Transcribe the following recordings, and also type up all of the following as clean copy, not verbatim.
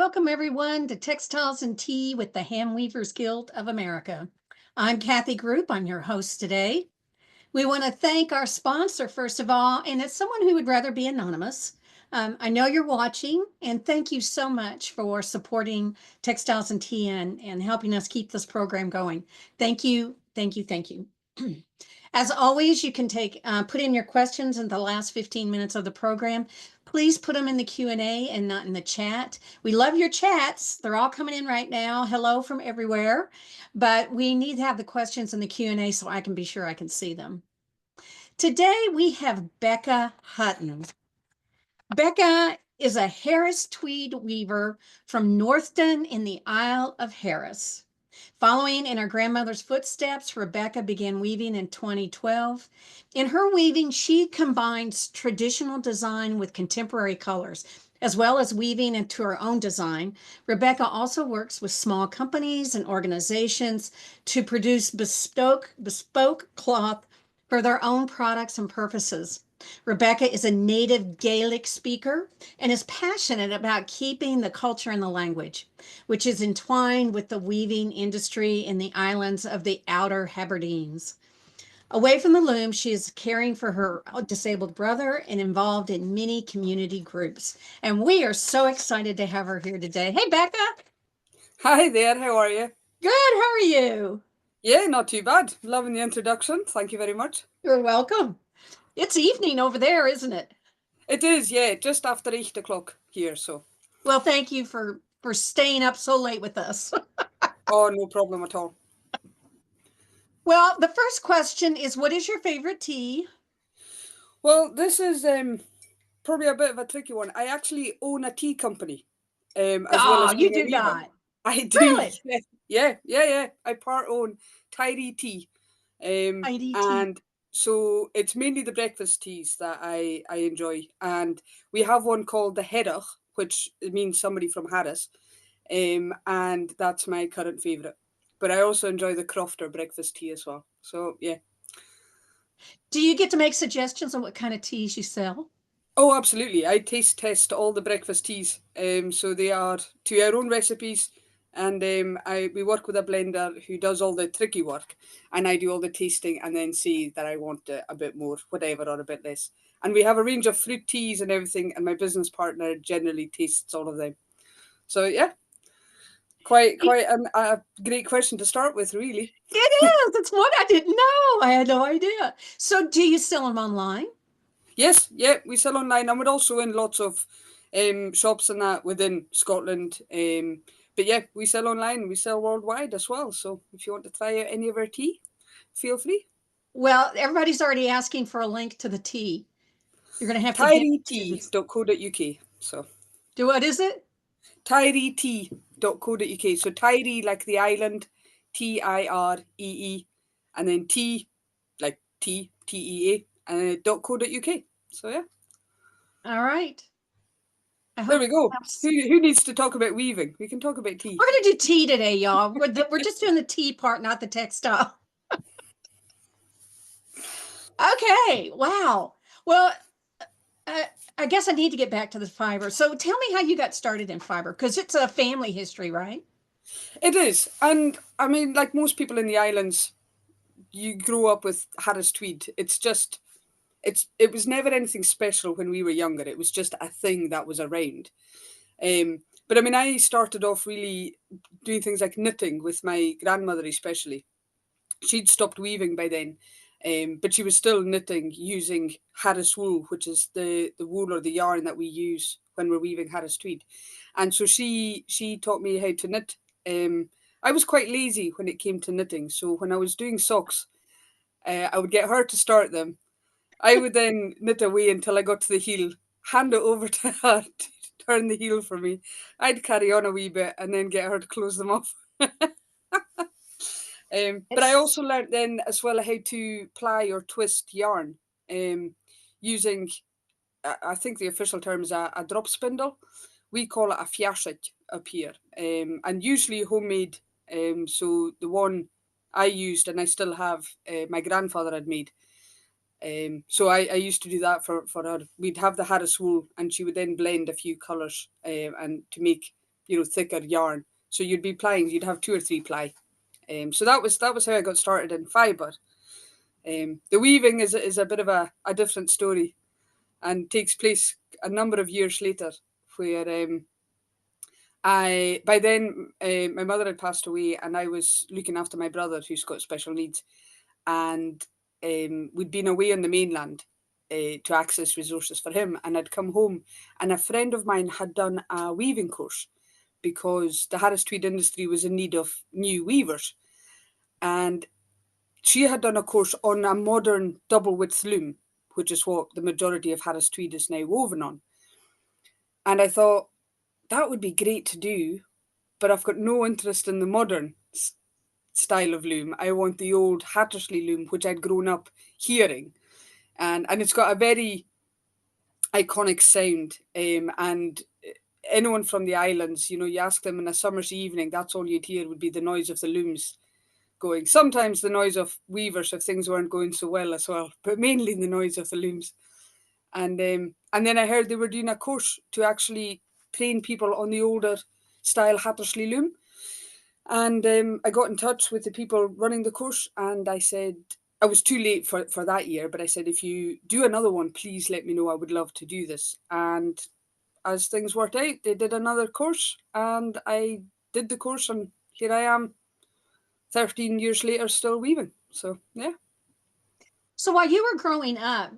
Welcome everyone to Textiles and Tea with the Handweavers Guild of America. I'm Kathy Group. I'm your host today. We want to thank our sponsor, first of all, and it's someone who would rather be anonymous. I know you're watching, and thank you so much for supporting Textiles and Tea and helping us keep this program going. Thank you, thank you, thank you. As always, you can put in your questions in the last 15 minutes of the program. Please put them in the Q&A and not in the chat. We love your chats. They're all coming in right now. Hello from everywhere. But we need to have the questions in the Q&A so I can be sure I can see them. Today we have Becca Hutton. Becca is a Harris Tweed weaver from Northton in the Isle of Harris. Following in her grandmother's footsteps, Rebecca began weaving in 2012. In her weaving, she combines traditional design with contemporary colors, as well as weaving into her own design. Rebecca also works with small companies and organizations to produce bespoke cloth for their own products and purposes. Rebecca is a native Gaelic speaker and is passionate about keeping the culture and the language, which is entwined with the weaving industry in the islands of the Outer Hebrides. Away from the loom, she is caring for her disabled brother and involved in many community groups. And we are so excited to have her here today. Hey, Becca. Hi there, how are you? Good, how are you? Yeah, not too bad. Loving the introduction. Thank you very much. You're welcome. It's evening over there, isn't it? It is, yeah, just after 8 o'clock here, so. Well, thank you for staying up so late with us. Oh, no problem at all. Well, the first question is, what is your favorite tea? Well, this is probably a bit of a tricky one. I actually own a tea company, as well as You being a do weaver. not. I do. Really? Yeah. I part own Tidy Tea. Tidy Tea. And so it's mainly the breakfast teas that I enjoy. And we have one called the Hedach, which means somebody from Harris. And that's my current favourite. But I also enjoy the Crofter breakfast tea as well. So yeah. Do you get to make suggestions on what kind of teas you sell? Oh, absolutely. I taste test all the breakfast teas. So they are to our own recipes. And we work with a blender who does all the tricky work, and I do all the tasting and then see that I want a bit more, whatever, or a bit less. And we have a range of fruit teas and everything, and my business partner generally tastes all of them. So yeah, quite a great question to start with, really. It is. It's what I didn't know. I had no idea. So do you sell them online? Yes, yeah, we sell online, and we're also in lots of shops and that within Scotland. But yeah, we sell online. We sell worldwide as well. So if you want to try out any of our tea, feel free. Well, everybody's already asking for a link to the tea. You're going to have to get to this. tidytea.co.uk. So Do what is it? tidytea.co.uk. So Tidy like the island, TIREE, and then tea like TEA, and .co.uk. So yeah. All right. There we go. Who needs to talk about weaving? We can talk about tea. We're going to do tea today, y'all. We're just doing the tea part, not the textile. Okay. Wow. Well, I guess I need to get back to the fiber. So tell me how you got started in fiber, because it's a family history, right? It is. And I mean, like most people in the islands, you grow up with Harris Tweed. It was never anything special when we were younger. It was just a thing that was around. But I mean, I started off really doing things like knitting with my grandmother, especially. She'd stopped weaving by then, but she was still knitting using Harris wool, which is the wool or the yarn that we use when we're weaving Harris Tweed. And so she taught me how to knit. I was quite lazy when it came to knitting, so when I was doing socks, I would get her to start them. I would then knit away until I got to the heel, hand it over to her to turn the heel for me. I'd carry on a wee bit and then get her to close them off. But I also learned then as well how to ply or twist yarn using, I think the official term is a drop spindle. We call it a fiashet up here, and usually homemade. So the one I used and I still have, my grandfather had made. So I used to do that for her. We'd have the Harris wool, and she would then blend a few colours and to make thicker yarn. So you'd have 2 or 3 ply. So that was how I got started in fibre. The weaving is a bit of a different story, and takes place a number of years later, where by then my mother had passed away, and I was looking after my brother who's got special needs, and we'd been away on the mainland to access resources for him, and I'd come home, and a friend of mine had done a weaving course because the Harris Tweed industry was in need of new weavers, and she had done a course on a modern double width loom, which is what the majority of Harris Tweed is now woven on. And I thought, that would be great to do, but I've got no interest in the modern style of loom. I want the old Hattersley loom, which I'd grown up hearing. And it's got a very iconic sound. And anyone from the islands, you ask them in a summer's evening, that's all you'd hear would be the noise of the looms going. Sometimes the noise of weavers if things weren't going so well as well, but mainly the noise of the looms. And then I heard they were doing a course to actually train people on the older style Hattersley loom. And I got in touch with the people running the course, and I said, I was too late for that year, but I said, if you do another one, please let me know. I would love to do this. And as things worked out, they did another course, and I did the course, and here I am 13 years later still weaving. So, yeah. So while you were growing up,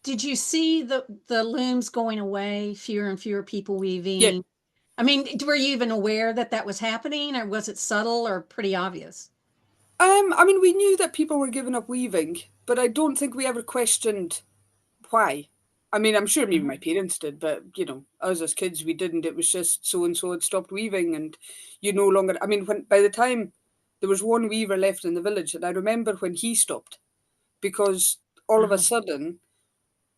did you see the looms going away, fewer and fewer people weaving? Yeah. I mean, were you even aware that that was happening, or was it subtle or pretty obvious? I mean, we knew that people were giving up weaving, but I don't think we ever questioned why. I mean, I'm sure maybe my parents did, but us as kids, we didn't. It was just so and so had stopped weaving, and you no longer. I mean, by the time there was one weaver left in the village, and I remember when he stopped, because all of a sudden,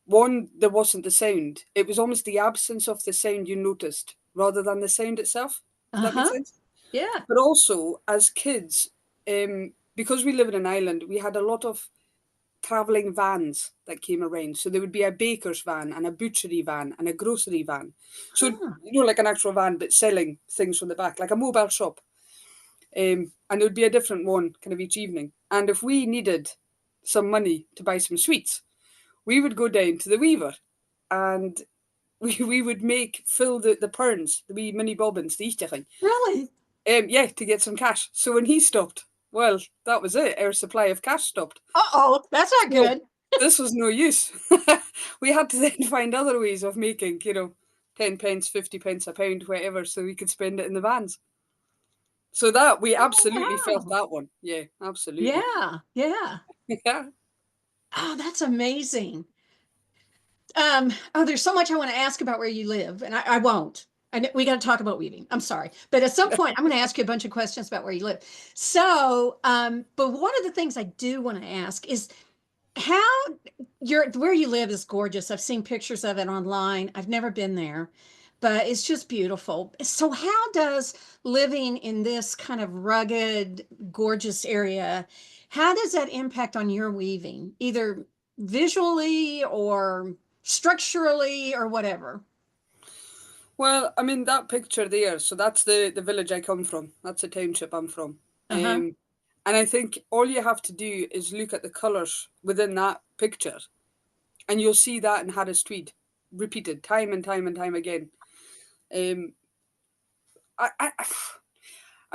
one, there wasn't the sound. It was almost the absence of the sound you noticed rather than the sound itself. Does that make sense? Yeah. But also, as kids, because we live in an island, we had a lot of travelling vans that came around. So there would be a baker's van and a butchery van and a grocery van. So, like an actual van, but selling things from the back, like a mobile shop. And there would be a different one kind of each evening. And if we needed some money to buy some sweets, we would go down to the weaver, and we would fill the perns, the wee mini bobbins, the Easter thing. Really? Yeah, to get some cash. So when he stopped, well, that was it. Our supply of cash stopped. Uh-oh, that's not good. This was no use. We had to then find other ways of making, 10 pence, 50 pence a pound, whatever, so we could spend it in the vans. So that, we absolutely felt that one. Yeah, absolutely. Yeah, yeah. Yeah. Oh, that's amazing. There's so much I want to ask about where you live, and I won't. We got to talk about weaving. I'm sorry. But at some point, I'm going to ask you a bunch of questions about where you live. So, but one of the things I do want to ask is where you live is gorgeous. I've seen pictures of it online. I've never been there, but it's just beautiful. So how does living in this kind of rugged, gorgeous area, how does that impact on your weaving, either visually or structurally or whatever? Well, I mean, that picture there, so that's the village I come from. That's the township I'm from. Uh-huh. And I think all you have to do is look at the colours within that picture, and you'll see that in Harris Tweed, repeated time and time and time again. I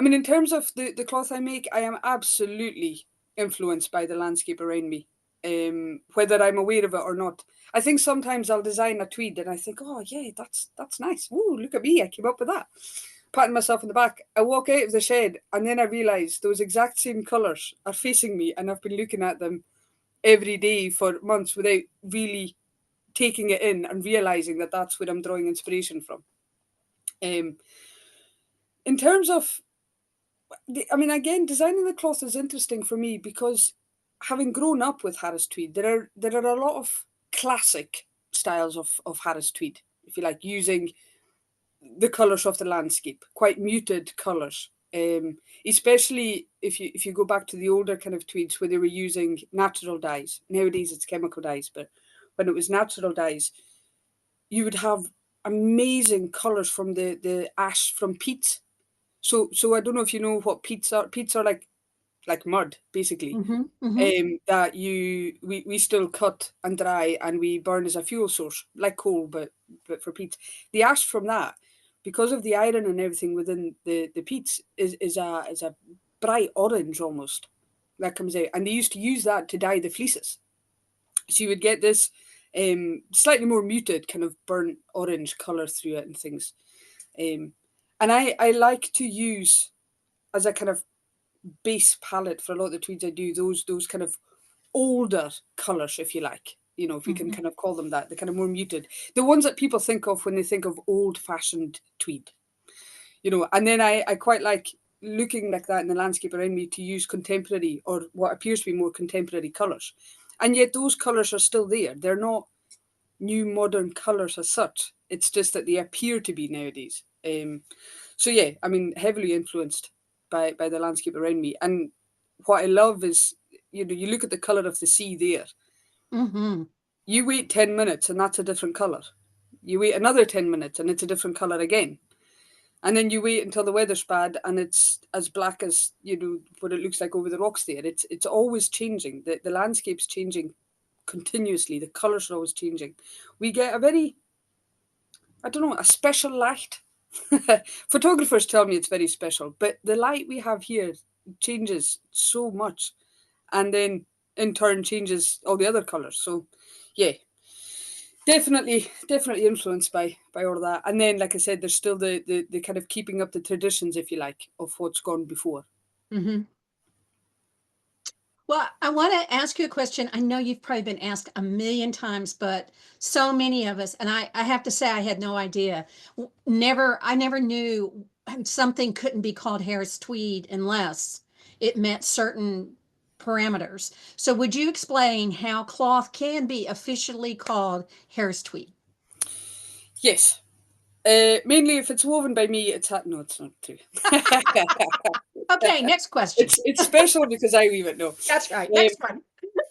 mean, in terms of the cloth I make, I am absolutely influenced by the landscape around me, whether I'm aware of it or not. I think sometimes I'll design a tweed and I think, oh yeah, that's nice. Ooh, look at me, I came up with that. Patting myself on the back. I walk out of the shed and then I realise those exact same colours are facing me, and I've been looking at them every day for months without really taking it in and realising that that's where I'm drawing inspiration from. In terms of, I mean, again, designing the cloth is interesting for me because having grown up with Harris Tweed, there are a lot of classic styles of Harris Tweed, if you like, using the colours of the landscape, quite muted colours. Especially if you go back to the older kind of tweeds where they were using natural dyes. Nowadays it's chemical dyes, but when it was natural dyes, you would have amazing colours from the ash from peats. So I don't know if you know what peats are. Peats are like mud, basically. Mm-hmm. Mm-hmm. That we still cut and dry and we burn as a fuel source, like coal, but for peats. The ash from that, because of the iron and everything within the peats, is a bright orange almost that comes out, and they used to use that to dye the fleeces. So you would get this slightly more muted kind of burnt orange color through it and things. Um, and I like to use as a kind of base palette for a lot of the tweeds I do those kind of older colours, if you like. You know, if we can Mm-hmm. kind of call them that, the kind of more muted, the ones that people think of when they think of old-fashioned tweed. You know, and then I quite like looking like that in the landscape around me to use contemporary or what appears to be more contemporary colours, and yet those colours are still there. They're not new modern colours as such. It's just that they appear to be nowadays. So yeah, I mean, heavily influenced by the landscape around me. And what I love is, you know, you look at the colour of the sea there. Mm-hmm. You wait 10 minutes and that's a different colour. You wait another 10 minutes and it's a different colour again. And then you wait until the weather's bad and it's as black as, you know, what it looks like over the rocks there. It's always changing. The landscape's changing continuously. The colours are always changing. We get a very, I don't know, a special light. Photographers tell me it's very special, but the light we have here changes so much, and then in turn changes all the other colours. So, yeah, definitely influenced by all of that. And then, like I said, there's still the kind of keeping up the traditions, if you like, of what's gone before. Mm-hmm. Well, I want to ask you a question. I know you've probably been asked a million times, but so many of us, and I have to say I had no idea. I never knew something couldn't be called Harris Tweed unless it met certain parameters. So would you explain how cloth can be officially called Harris Tweed? Yes. Mainly if it's woven by me, no, it's not true. Okay, next question. It's special because I weave it. No, That's right. um, Next one.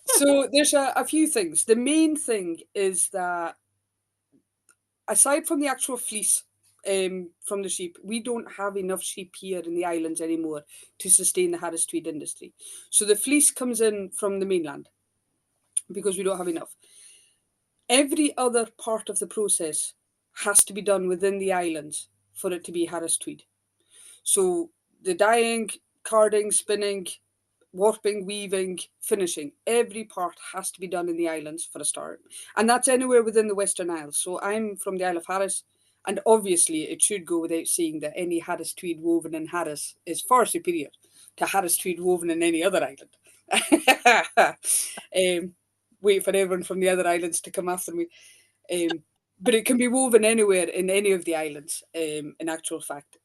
so there's a few things. The main thing is that aside from the actual fleece from the sheep, we don't have enough sheep here in the islands anymore to sustain the Harris Tweed industry. So the fleece comes in from the mainland because we don't have enough. Every other part of the process has to be done within the islands for it to be Harris Tweed. So the dyeing, carding, spinning, warping, weaving, finishing, every part has to be done in the islands for a start. And that's anywhere within the Western Isles. So I'm from the Isle of Harris, and obviously it should go without saying that any Harris Tweed woven in Harris is far superior to Harris Tweed woven in any other island. Wait for everyone from the other islands to come after me. But it can be woven anywhere in any of the islands, in actual fact.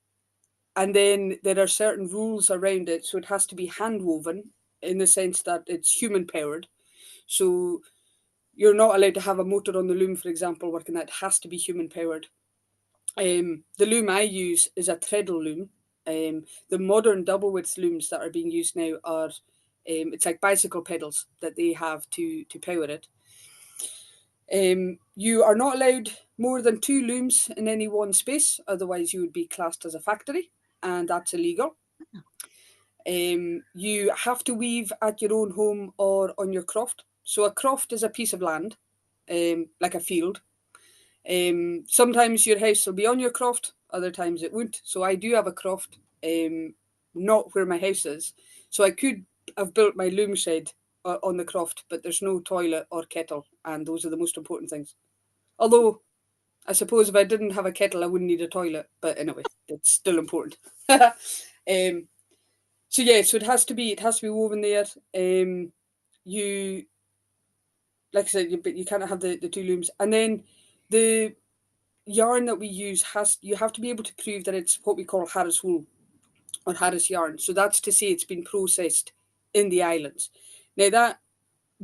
And then there are certain rules around it. So it has to be hand woven in the sense that it's human powered. So you're not allowed to have a motor on the loom, for example, working that. It has to be human powered. The loom I use is a treadle loom. The modern double width looms that are being used now are it's like bicycle pedals that they have to power it. You are not allowed more than 2 looms in any one space, otherwise you would be classed as a factory, and that's illegal. You have to weave at your own home or on your croft. So a croft is a piece of land, like a field. Sometimes your house will be on your croft, other times it won't. So I do have a croft, not where my house is. So I could have built my loom shed on the croft, but there's no toilet or kettle, and those are the most important things. Although I suppose if I didn't have a kettle, I wouldn't need a toilet. But anyway, it's still important. um, so yeah, so it has to be woven there. You like I said, but you can't have the 2 looms, and then the yarn that we use you have to be able to prove that it's what we call Harris wool or Harris yarn. So that's to say it's been processed in the islands. Now that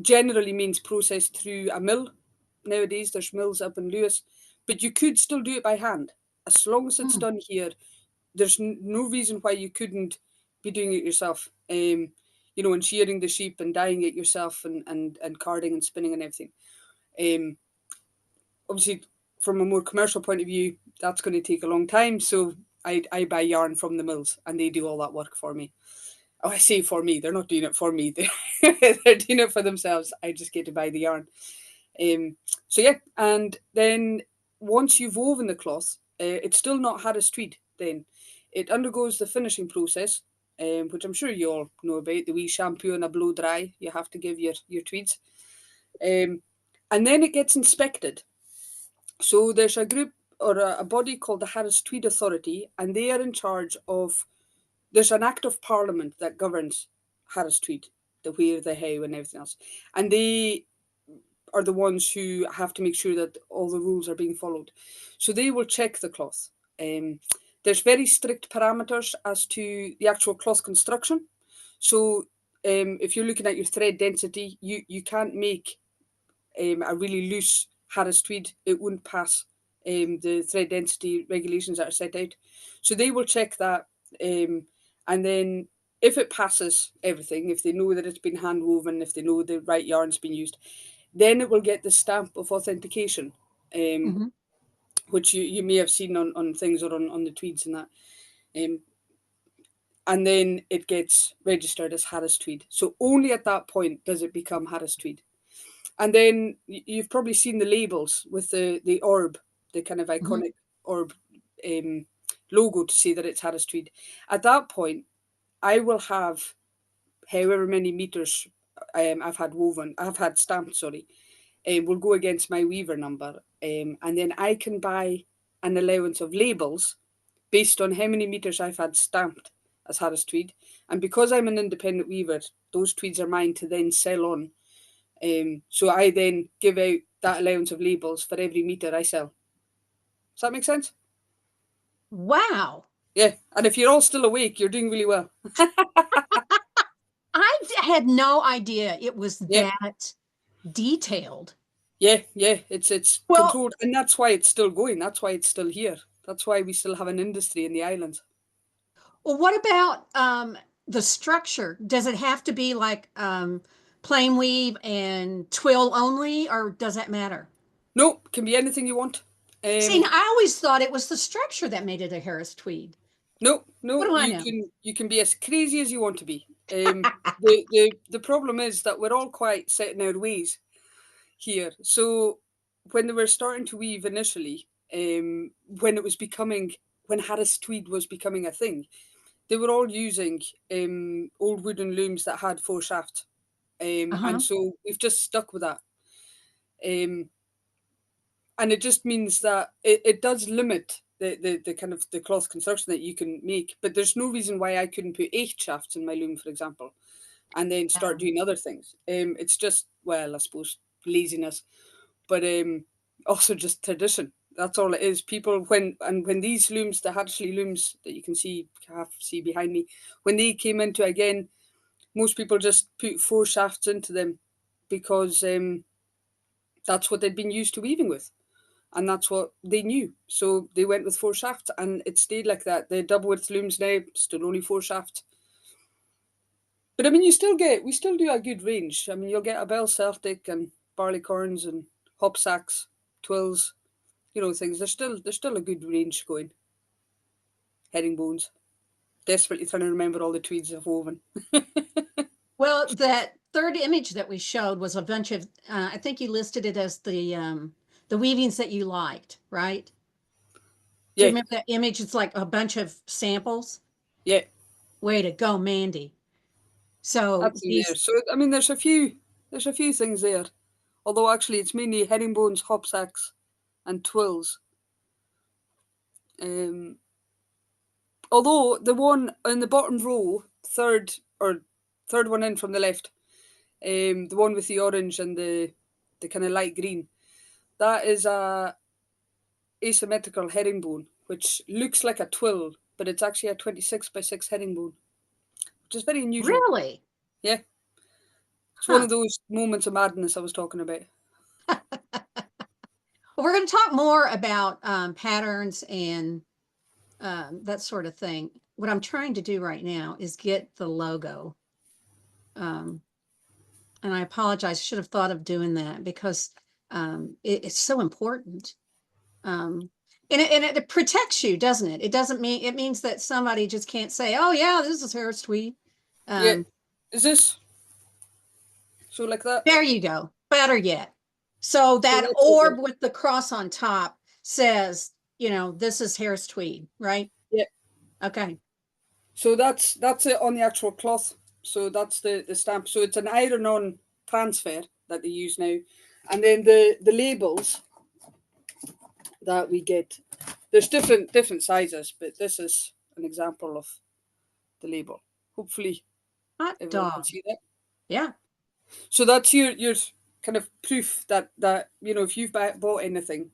generally means processed through a mill. Nowadays there's mills up in Lewis, but you could still do it by hand as long as it's Hmm. done here. There's no reason why you couldn't be doing it yourself. You know, and shearing the sheep and dyeing it yourself and carding and spinning and everything. Um, Obviously, from a more commercial point of view, that's going to take a long time. So I buy yarn from the mills and they do all that work for me. Oh, I say for me, they're not doing it for me. They're doing it for themselves. I just get to buy the yarn. So yeah, and then once you've woven the cloth, it's still not Harris Tweed then. It undergoes the finishing process, which I'm sure you all know about, the wee shampoo and a blow dry you have to give your tweeds. And then it gets inspected. So there's a group or a body called the Harris Tweed Authority, and they are in charge of, there's an act of parliament that governs Harris Tweed, the where, the how, and everything else. And they are the ones who have to make sure that all the rules are being followed. So they will check the cloth. There's very strict parameters as to the actual cloth construction. So if you're looking at your thread density, you can't make a really loose Harris Tweed. It wouldn't pass the thread density regulations that are set out. So they will check that. And then if it passes everything, if they know that it's been hand woven, if they know the right yarn's been used, then it will get the stamp of authentication, Mm-hmm. which you may have seen on things or on the tweeds and that. And then it gets registered as Harris Tweed. So only at that point does it become Harris Tweed. And then you've probably seen the labels with the orb, the kind of iconic orb logo to say that it's Harris Tweed. At that point, I will have however many meters I've had stamped, sorry, will go against my weaver number. And then I can buy an allowance of labels based on how many meters I've had stamped as Harris Tweed. And because I'm an independent weaver, those tweeds are mine to then sell on. So I then give out that allowance of labels for every meter I sell. Does that make sense? Wow. Yeah. And if you're all still awake, you're doing really well. I had no idea it was Yeah. that detailed. Yeah. It's Well, controlled, and that's why it's still going. That's why it's still here. That's why we still have an industry in the islands. what about the structure? Does it have to be like plain weave and twill only, or does that matter? No, can be anything you want. See, I always thought it was the structure that made it a Harris Tweed. No, What no, do I know? you can be as crazy as you want to be. The problem is that we're all quite set in our ways here. So when they were starting to weave initially, when it was becoming, when Harris Tweed was becoming a thing, they were all using old wooden looms that had 4 shafts, and so we've just stuck with that. And it just means that it does limit the kind of the cloth construction that you can make, but there's no reason why I couldn't put 8 shafts in my loom, for example, and then start doing other things. It's just, well, I suppose laziness, but also just tradition. That's all it is. People, when these looms, the Hattersley looms that you can see behind me, when they came into again, most people just put 4 shafts into them because that's what they'd been used to weaving with, and that's what they knew. So they went with 4 shafts, and it stayed like that. The double width looms now still only 4 shafts. But I mean, we still do a good range. I mean, you'll get a bell Celtic and barleycorns and hop sacks, twills, things. There's still a good range going. Herringbones. Desperately trying to remember all the tweeds I've woven. Well, that third image that we showed was a bunch of, I think you listed it as the weavings that you liked, right? Do you Yeah, remember that image? It's like a bunch of samples. yeah, Way to go, Mandy. So that's in there. these, So I mean, there's a few things there. Although actually, it's mainly herringbones, hop sacks, and twills. Although the one in the bottom row, third one in from the left, the one with the orange and the kind of light green, that is a asymmetrical herringbone, which looks like a twill, but it's actually a 26x6 herringbone, which is very unusual. really? Yeah, it's one Huh. of those moments of madness I was talking about. Well, we're going to talk more about patterns and that sort of thing. What I'm trying to do right now is get the logo. And I apologize, should have thought of doing that because it's so important. And it protects you, doesn't it? It doesn't mean, it means that somebody just can't say, oh yeah, this is Harris Tweed. Yeah. Is this so like that? There you go. Better yet. So So that that's it then. orb with the cross on top says, this is Harris Tweed, right? Yeah. Okay. So that's it on the actual cloth. So that's the stamp. So it's an iron-on transfer that they use now. And then the labels that we get, there's different sizes, but this is an example of the label. Hopefully Hot everyone can dog. see that. Yeah. So that's your kind of proof that if you've bought anything,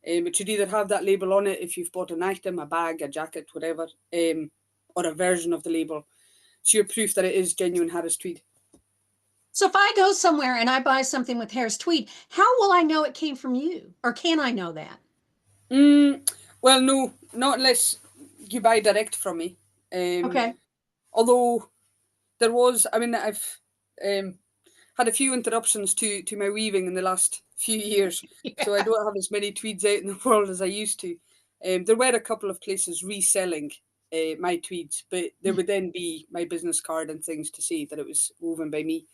it should either have that label on it if you've bought an item, a bag, a jacket, whatever, or a version of the label. It's your proof that it is genuine Harris Tweed. So if I go somewhere and I buy something with Harris Tweed, how will I know it came from you? Or can I know that? Well, no, not unless you buy direct from me. Okay. Although there was, I've had a few interruptions to my weaving in the last few years, so I don't have as many tweeds out in the world as I used to. There were a couple of places reselling my tweeds, but there would then be my business card and things to see that it was woven by me.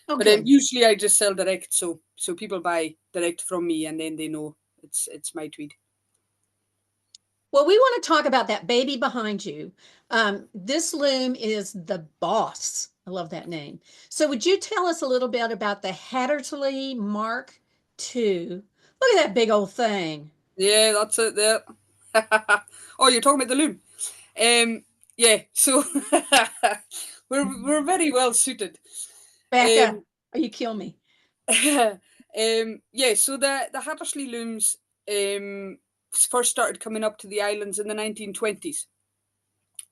Oh, But good. usually I just sell direct, so people buy direct from me, and then they know it's my tweed. Well, we want to talk about that baby behind you. This loom is the Boss. I love that name. So would you tell us a little bit about the Hattersley Mark II? Look at that big old thing. Yeah, that's it there. Oh, you're talking about the loom. Yeah, so we're very well suited. Becca, Um, you kill me. yeah, so the Hattersley looms first started coming up to the islands in the 1920s,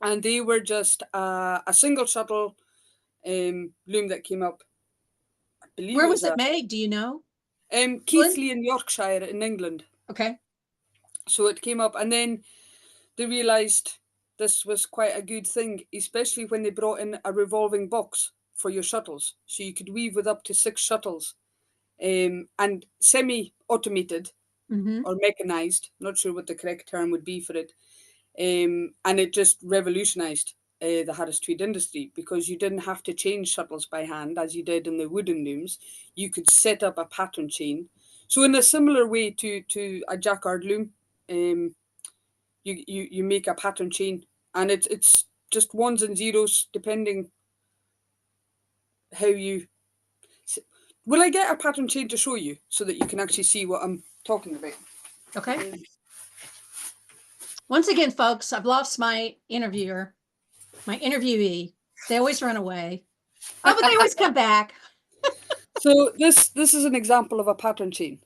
and they were just a single shuttle loom that came up. I believe Where it was was it a made? Do you know? England? Keighley in Yorkshire in England. Okay. So it came up, and then they realised this was quite a good thing, especially when they brought in a revolving box for your shuttles, so you could weave with up to 6 shuttles, and semi-automated Mm-hmm. or mechanized. Not sure what the correct term would be for it. And it just revolutionized the Harris Tweed industry, because you didn't have to change shuttles by hand as you did in the wooden looms. You could set up a pattern chain. So in a similar way to a jacquard loom, you make a pattern chain, and it's just ones and zeros depending how you. Will I get a pattern chain to show you so that you can actually see what I'm talking about? Okay. Once again, folks, I've lost my interviewer, my interviewee. They always run away. Oh, but they always come back. So this is an example of a pattern chain.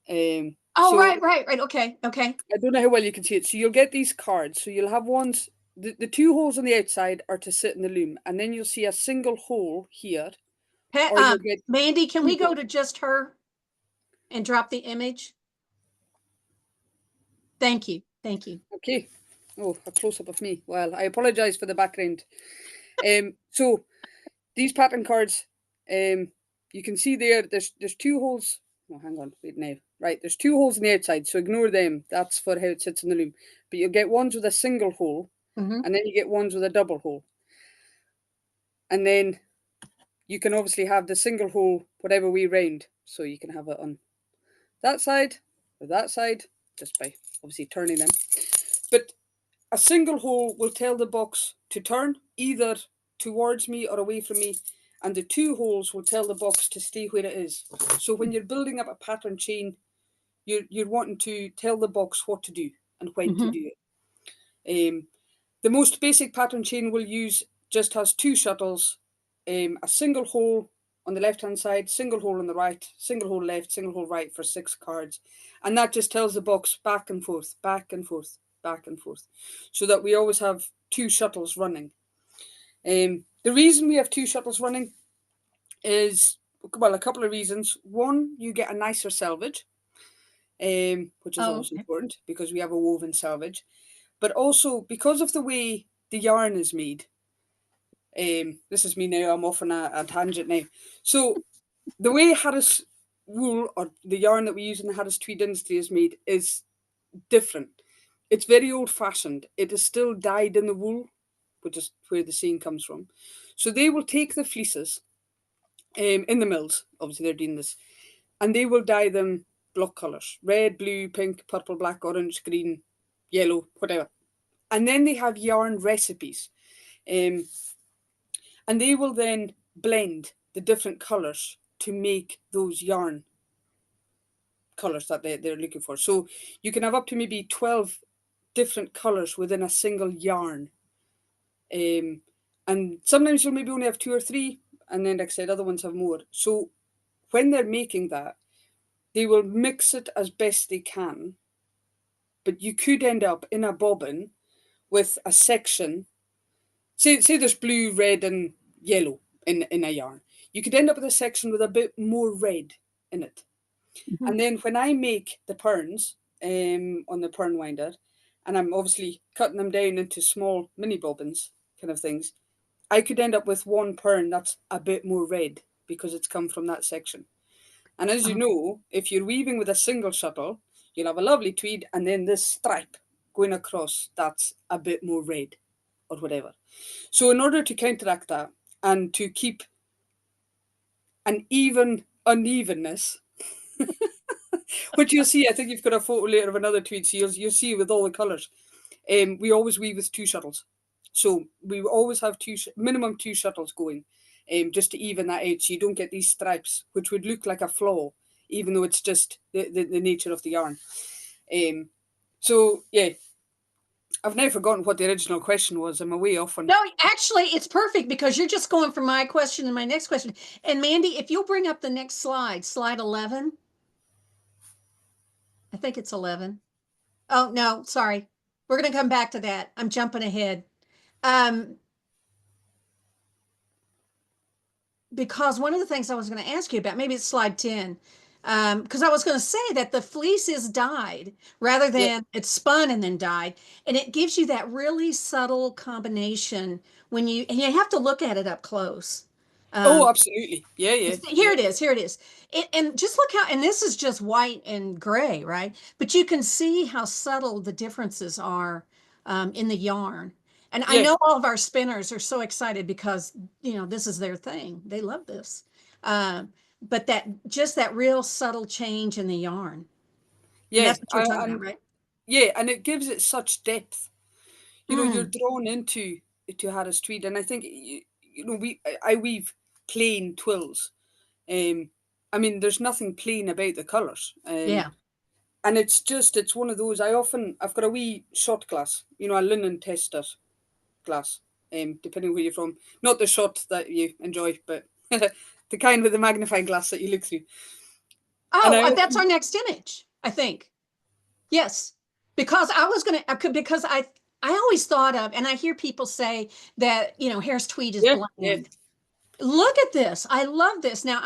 Oh, So right. Okay. I don't know how well you can see it. So you'll get these cards. So you'll have ones. The 2 holes on the outside are to sit in the loom, and then you'll see a single hole here, or you'll get Mandy, can we 2 go to just her and drop the image? Thank you. Okay. Oh, a close up of me. Well, I apologise for the background. So these pattern cards, you can see there's 2 holes. Oh, hang on, wait now. Right, there's 2 holes on the outside, so ignore them. That's for how it sits in the loom. But you'll get ones with a single hole, Mm-hmm. and then you get ones with a double hole. And then you can obviously have the single hole whatever way round. So you can have it on that side or that side, just by obviously turning them. But a single hole will tell the box to turn either towards me or away from me, and the 2 holes will tell the box to stay where it is. So when you're building up a pattern chain, you're wanting to tell the box what to do and when to do it. The most basic pattern chain we'll use just has 2 shuttles, a single hole on the left hand side, single hole on the right, single hole left, single hole right for 6 cards, and that just tells the box back and forth, back and forth, back and forth, so that we always have 2 shuttles running. The reason we have 2 shuttles running is, well, a couple of reasons. One, you get a nicer selvage, which is always important because we have a woven selvage, but also because of the way the yarn is made. This is me now, I'm off on a tangent now. So the way Harris wool, or the yarn that we use in the Harris Tweed industry, is made is different. It's very old-fashioned. It is still dyed in the wool, which is where the saying comes from. So they will take the fleeces in the mills, obviously they're doing this, and they will dye them block colours: red, blue, pink, purple, black, orange, green, yellow, whatever. And then they have yarn recipes. Um, and they will then blend the different colours to make those yarn colours that they're looking for. So you can have up to maybe 12 different colours within a single yarn. And sometimes you'll maybe only have 2 or 3, and then, like I said, other ones have more. So when they're making that, they will mix it as best they can, but you could end up in a bobbin with a section. Say there's blue, red, and yellow in a yarn. You could end up with a section with a bit more red in it. Mhm. And then when I make the perns on the pern winder, and I'm obviously cutting them down into small mini bobbins kind of things, I could end up with one pern that's a bit more red because it's come from that section. And as you know, if you're weaving with a single shuttle, you'll have a lovely tweed and then this stripe going across that's a bit more red or whatever. So in order to counteract that and to keep an even unevenness, which you'll see, I think you've got a photo later of another tweed, so you'll see with all the colours. We always weave with 2 shuttles. So we always have minimum 2 shuttles going, just to even that out so you don't get these stripes, which would look like a flaw, even though it's just the nature of the yarn. So, yeah, I've now forgotten what the original question was. I'm away off on. No, actually, it's perfect because you're just going from my question and my next question. And Mandy, if you'll bring up the next slide, slide 11. I think it's 11. Oh, no, sorry. We're going to come back to that. I'm jumping ahead. Because one of the things I was going to ask you about, maybe it's slide 10, because I was going to say that the fleece is dyed rather Yeah. than it's spun and then dyed. And it gives you that really subtle combination and you have to look at it up close. Oh, absolutely. Yeah, yeah. Here it is. Here it is. And just look and this is just white and gray, right? But you can see how subtle the differences are in the yarn. And I Yeah, know all of our spinners are so excited because, this is their thing. They love this. But that real subtle change in the yarn. And yeah. that's what you're talking about, right? Yeah, and it gives it such depth. You're Mm, drawn to Harris Tweed, and I think I weave plain twills. I mean, there's nothing plain about the colours. yeah. And it's one of those. I've got a wee shot glass, a linen tester glass. Depending where you're from, not the shot that you enjoy, but the kind with the magnifying glass that you look through. And Oh, I that's often, our next image, I think. Yes, because I always thought of, and I hear people say that, Harris Tweed is yeah, yeah, bland. Look at this. I love this. Now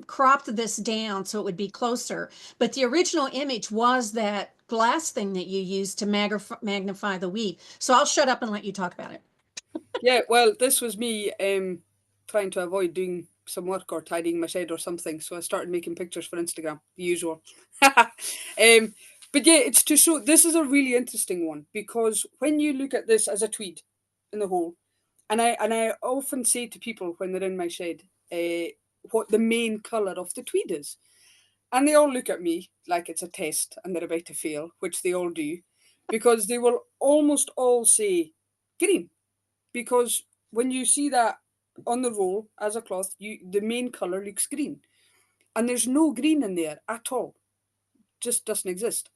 cropped this down so it would be closer, but the original image was that glass thing that you used to magnify the weave. So I'll shut up and let you talk about it. yeah. Well, this was me trying to avoid doing some work or tidying my shed or something. So I started making pictures for Instagram, the usual. But yeah, it's to show this is a really interesting one because when you look at this as a tweed in the whole, and I often say to people when they're in my shed, what the main colour of the tweed is. And they all look at me like it's a test and they're about to fail, which they all do, because they will almost all say green. Because when you see that on the roll as a cloth, the main colour looks green. And there's no green in there at all. Just doesn't exist.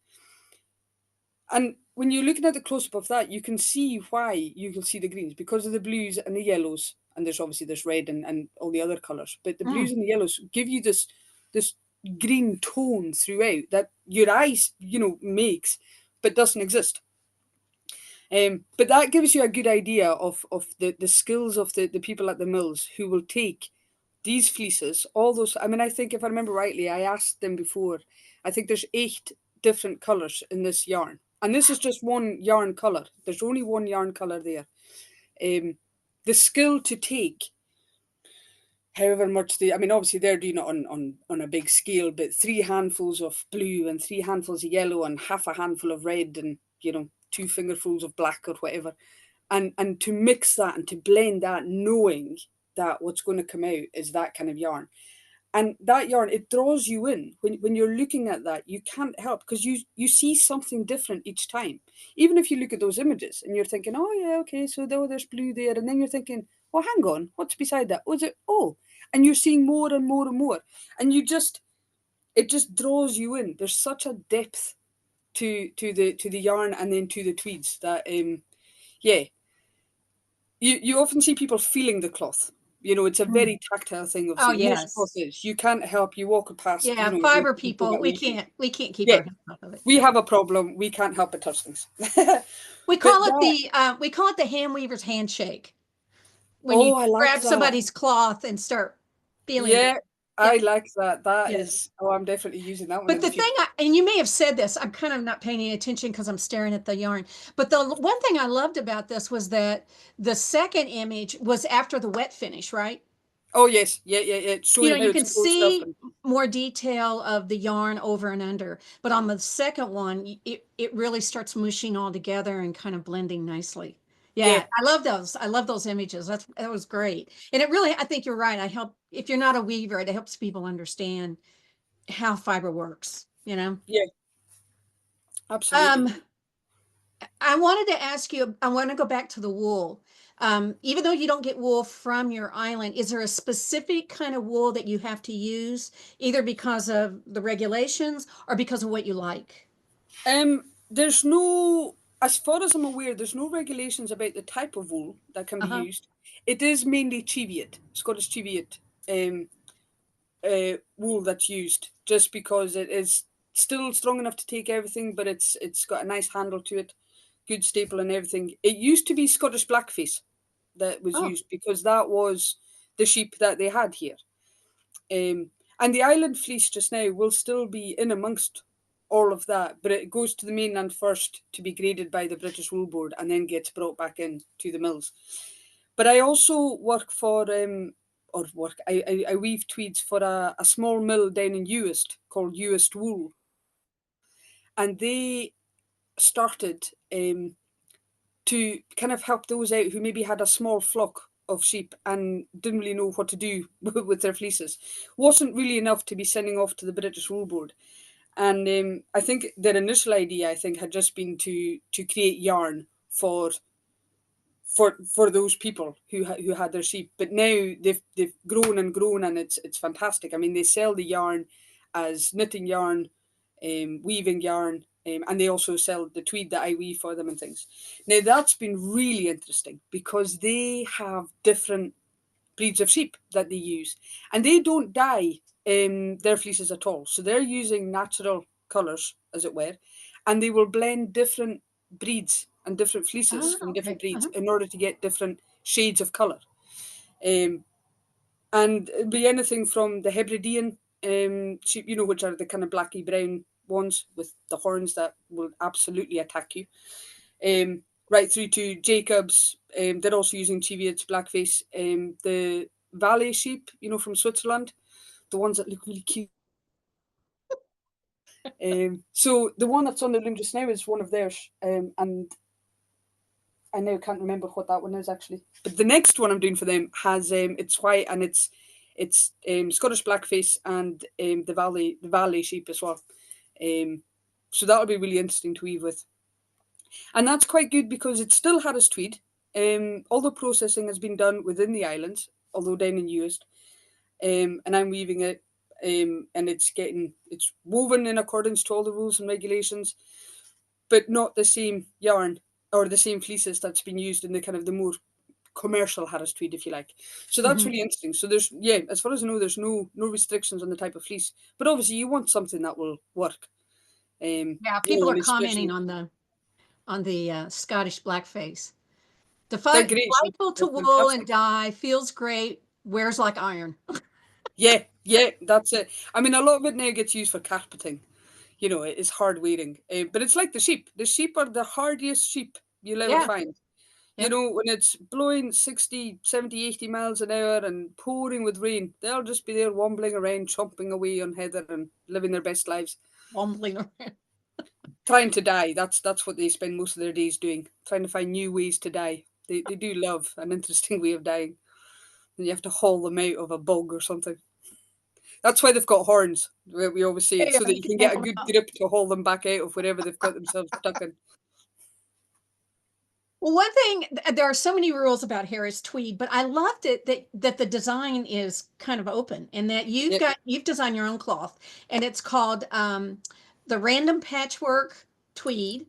And when you're looking at the close up of that, you can see why you can see the greens because of the blues and the yellows. And there's obviously this red and all the other colours. But the blues Mm. and the yellows give you this green tone throughout that your eyes, makes, but doesn't exist. But that gives you a good idea of the skills of the people at the mills who will take these fleeces, all those. I mean, I think if I remember rightly, I asked them before, I think there's 8 different colours in this yarn. And this is just one yarn colour. There's only one yarn colour there. The skill to take however much I mean, obviously they're doing it on a big scale, but 3 handfuls of blue and 3 handfuls of yellow and half a handful of red and, 2 fingerfuls of black or whatever. And to mix that and to blend that, knowing that what's going to come out is that kind of yarn. And that yarn, it draws you in. When you're looking at that, you can't help, because you see something different each time. Even if you look at those images and you're thinking, oh yeah, okay, so there's blue there, and then you're thinking, oh, hang on, what's beside that? Was it, oh, and you're seeing more and more and more. And it just draws you in. There's such a depth to the yarn and then to the tweeds that yeah. You often see people feeling the cloth. It's a very tactile thing, Oh, obviously. Most cloth yes. is. You can't help, you walk past, Yeah, you fiber people people, get we washing. can't keep Yeah, our hands off of it. we have a problem. We can't help but touch things. We But call it that, we call it the hand weaver's handshake. When you oh, I like grab that. somebody's cloth and start feeling it. Yeah, Yeah, I like that. That yeah. is, oh, I'm definitely using that one But in the the future. thing, and you may have said this, I'm kind of not paying any attention because I'm staring at the yarn. But the one thing I loved about this was that the second image was after the wet finish, right? Oh, yes. Yeah, yeah, yeah. You Showing know, how you it's can closed up. see And more detail of the yarn over and under. But on the second one, it really starts mushing all together and kind of blending nicely. yeah, Yeah, I love those. I love those images. That was great. And it really, I think you're right. If you're not a weaver, it helps people understand how fiber works, you know? yeah, absolutely. Um, I wanted to ask you, I want to go back to the wool. Even though you don't get wool from your island, is there a specific kind of wool that you have to use, either because of the regulations or because of what you like? There's no, as far as I'm aware, there's no regulations about the type of wool that can be Uh-huh. used. It is mainly Cheviot, Scottish Cheviot wool that's used, just because it is still strong enough to take everything, but it's got a nice handle to it, good staple and everything. It used to be Scottish blackface that was Oh, used, because that was the sheep that they had here. And the island fleece just now will still be in amongst all of that, but it goes to the mainland first to be graded by the British Wool Board and then gets brought back in to the mills. But I also work for, I weave tweeds for a small mill down in Uist called Uist Wool. And they started to kind of help those out who maybe had a small flock of sheep and didn't really know what to do with their fleeces. Wasn't really enough to be sending off to the British Wool Board. And I think their initial idea, I think, had just been to create yarn for those people who had their sheep. But now they've grown and grown, and it's fantastic. I mean, they sell the yarn as knitting yarn, weaving yarn, and they also sell the tweed that I weave for them and things. Now that's been really interesting because they have different breeds of sheep that they use, and they don't dye their fleeces at all. So they're using natural colours, as it were, and they will blend different breeds and different fleeces oh, from different okay. breeds Uh-huh. in order to get different shades of colour. Um, and it'd be anything from the Hebridean sheep, which are the kind of blacky brown ones with the horns that will absolutely attack you, right through to Jacobs. They're also using Cheviot's blackface. The Valley sheep, from Switzerland, the ones that look really cute. So the one that's on the loom just now is one of theirs, and I now can't remember what that one is actually. But the next one I'm doing for them has it's white and it's Scottish blackface and the Valley sheep as well. So that'll be really interesting to weave with. And that's quite good because it's still Harris Tweed. All the processing has been done within the islands, although down in Uist. And I'm weaving it, and it's woven in accordance to all the rules and regulations, but not the same yarn or the same fleeces that's been used in the kind of the more commercial Harris Tweed, if you like. So that's Mhm. really interesting. So as far as I know, there's no restrictions on the type of fleece, but obviously you want something that will work. Yeah, people are And commenting especially on the Scottish blackface. they're great sheep. Delightful to They're wool and fantastic. dye, feels great, wears like iron. Yeah, yeah, that's it. I mean, a lot of it now gets used for carpeting. It is hard wearing, but it's like the sheep. The sheep are the hardiest sheep you'll ever Yeah. find. You know, when it's blowing 60, 70, 80 miles an hour and pouring with rain, they'll just be there wombling around, chomping away on heather and living their best lives. Wombling around. Trying to die. That's what they spend most of their days doing, trying to find new ways to die. They do love an interesting way of dying. And you have to haul them out of a bog or something. That's why they've got horns. We always say it, so that you can get a good grip to haul them back out of wherever they've got themselves stuck in. Well, one thing, there are so many rules about Harris Tweed, but I loved it that the design is kind of open and that you've designed your own cloth, and it's called the Random Patchwork Tweed.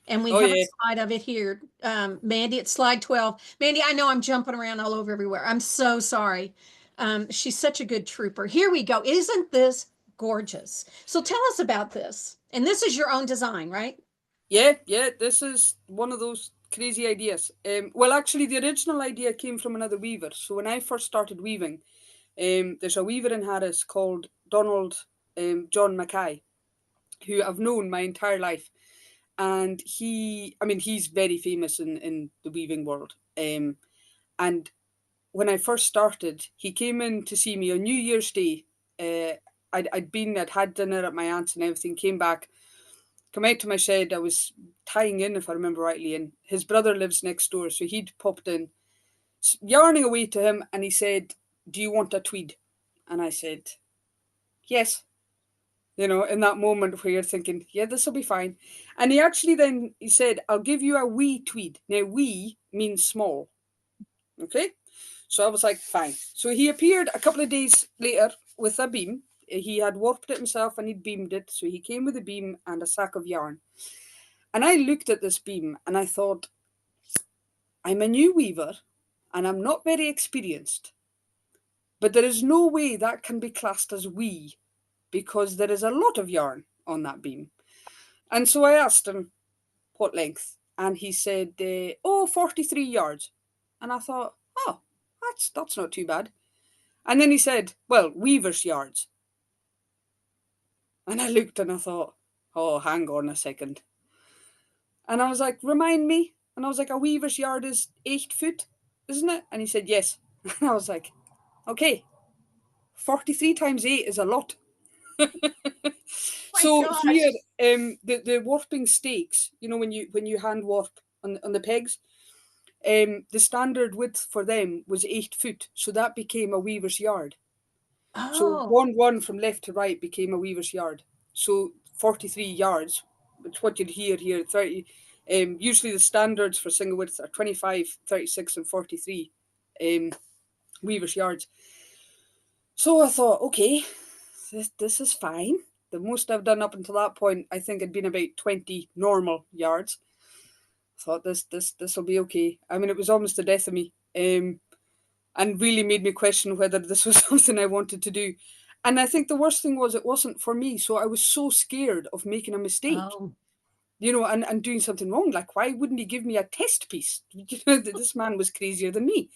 And we have a slide of it here. Mandy, it's slide 12. Mandy, I know I'm jumping around all over everywhere. I'm so sorry. She's such a good trooper. Here we go. Isn't this gorgeous? So tell us about this. And this is your own design, right? Yeah, this is one of those crazy ideas. Well, actually, the original idea came from another weaver. So when I first started weaving, there's a weaver in Harris called Donald John Mackay, who I've known my entire life. And he's very famous in the weaving world. And when I first started, he came in to see me on New Year's Day. I'd had dinner at my aunt's and everything, came back, come out to my shed. I was tying in, if I remember rightly, and his brother lives next door. So he'd popped in, yarning away to him, and he said, "Do you want a tweed?" And I said, "Yes." You know, in that moment where you're thinking, yeah, this will be fine. And he said, "I'll give you a wee tweed." Now, wee means small. Okay. So I was like, fine. So he appeared a couple of days later with a beam. He had warped it himself and he'd beamed it. So he came with a beam and a sack of yarn. And I looked at this beam and I thought, I'm a new weaver and I'm not very experienced. But there is no way that can be classed as wee, because there is a lot of yarn on that beam. And so I asked him what length, and he said, 43 yards. And I thought, oh, that's not too bad. And then he said, well, weaver's yards. And I looked and I thought, oh, hang on a second. And I was like, remind me. And I was like, a weaver's yard is 8 foot, isn't it? And he said, yes. And I was like, okay, 43 times 8 is a lot. So here, the warping stakes, you know, when you hand warp on the pegs, the standard width for them was 8 foot, so that became a weaver's yard. So Oh, one from left to right became a weaver's yard. So 43 yards, which what you'd hear here, 30. Usually the standards for single width are 25, 36, and 43 weaver's yards. So I thought, okay, this is fine. The most I've done up until that point, I think, had been about 20 normal yards. I thought this will be okay. I mean, it was almost the death of me, and really made me question whether this was something I wanted to do. And I think the worst thing was it wasn't for me. So I was so scared of making a mistake, oh. you know, and doing something wrong. Like, why wouldn't he give me a test piece? You know, this man was crazier than me.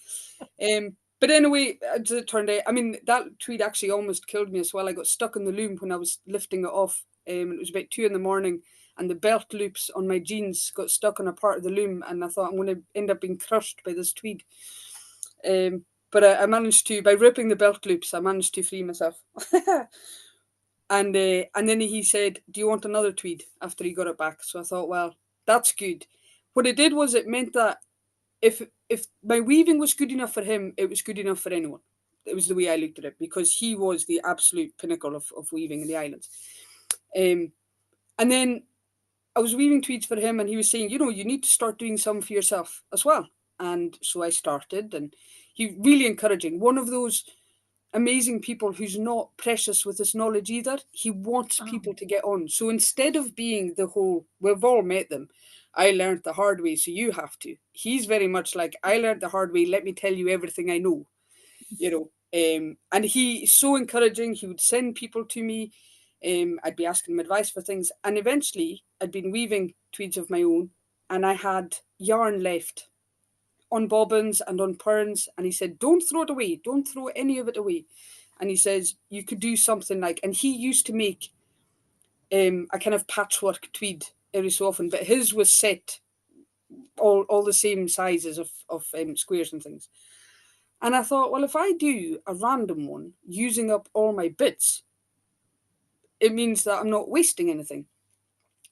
But anyway, as it turned out, I mean, that tweed actually almost killed me as well. I got stuck in the loom when I was lifting it off. It was about 2 in the morning, and the belt loops on my jeans got stuck on a part of the loom, and I thought I'm going to end up being crushed by this tweed. But I managed to, by ripping the belt loops, I managed to free myself. And then he said, "Do you want another tweed?" after he got it back. So I thought, well, that's good. What it did was it meant that if my weaving was good enough for him, it was good enough for anyone. It was the way I looked at it, because he was the absolute pinnacle of weaving in the islands. And then I was weaving tweeds for him, and he was saying, you know, you need to start doing some for yourself as well. And so I started, and he really encouraging. One of those amazing people who's not precious with his knowledge either. He wants people to get on. So instead of being the whole, we've all met them, I learned the hard way, so you have to. He's very much like, I learned the hard way, let me tell you everything I know, you know. And he's so encouraging. He would send people to me. I'd be asking him advice for things. And eventually I'd been weaving tweeds of my own, and I had yarn left on bobbins and on perns, and he said, don't throw it away, don't throw any of it away. And he says, you could do something like, and he used to make a kind of patchwork tweed every so often, but his was set all the same sizes of squares and things. And I thought, well, if I do a random one using up all my bits, it means that I'm not wasting anything.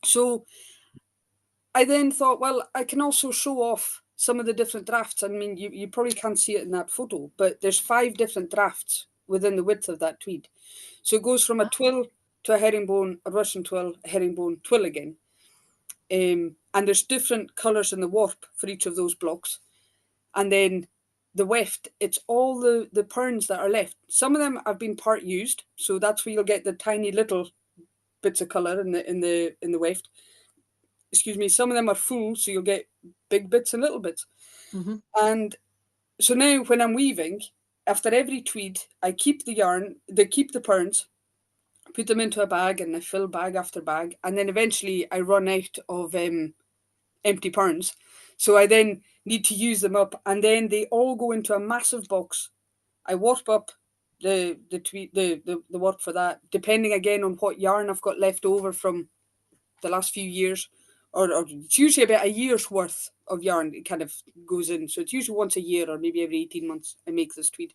So I then thought, well, I can also show off some of the different drafts. I mean, you probably can't see it in that photo, but there's 5 different drafts within the width of that tweed. So it goes from a twill to a herringbone, a Russian twill, a herringbone, twill again. And there's different colours in the warp for each of those blocks. And then the weft, it's all the perns that are left. Some of them have been part used, so that's where you'll get the tiny little bits of colour in the weft. Excuse me. Some of them are full, so you'll get big bits and little bits. Mm-hmm. And so now when I'm weaving, after every tweed, I keep the yarn, they keep the perns, put them into a bag, and I fill bag after bag. And then eventually I run out of empty perns. So I then need to use them up, and then they all go into a massive box. I warp up the warp for that, depending again on what yarn I've got left over from the last few years, or it's usually about a year's worth of yarn it kind of goes in. So it's usually once a year or maybe every 18 months I make this tweed.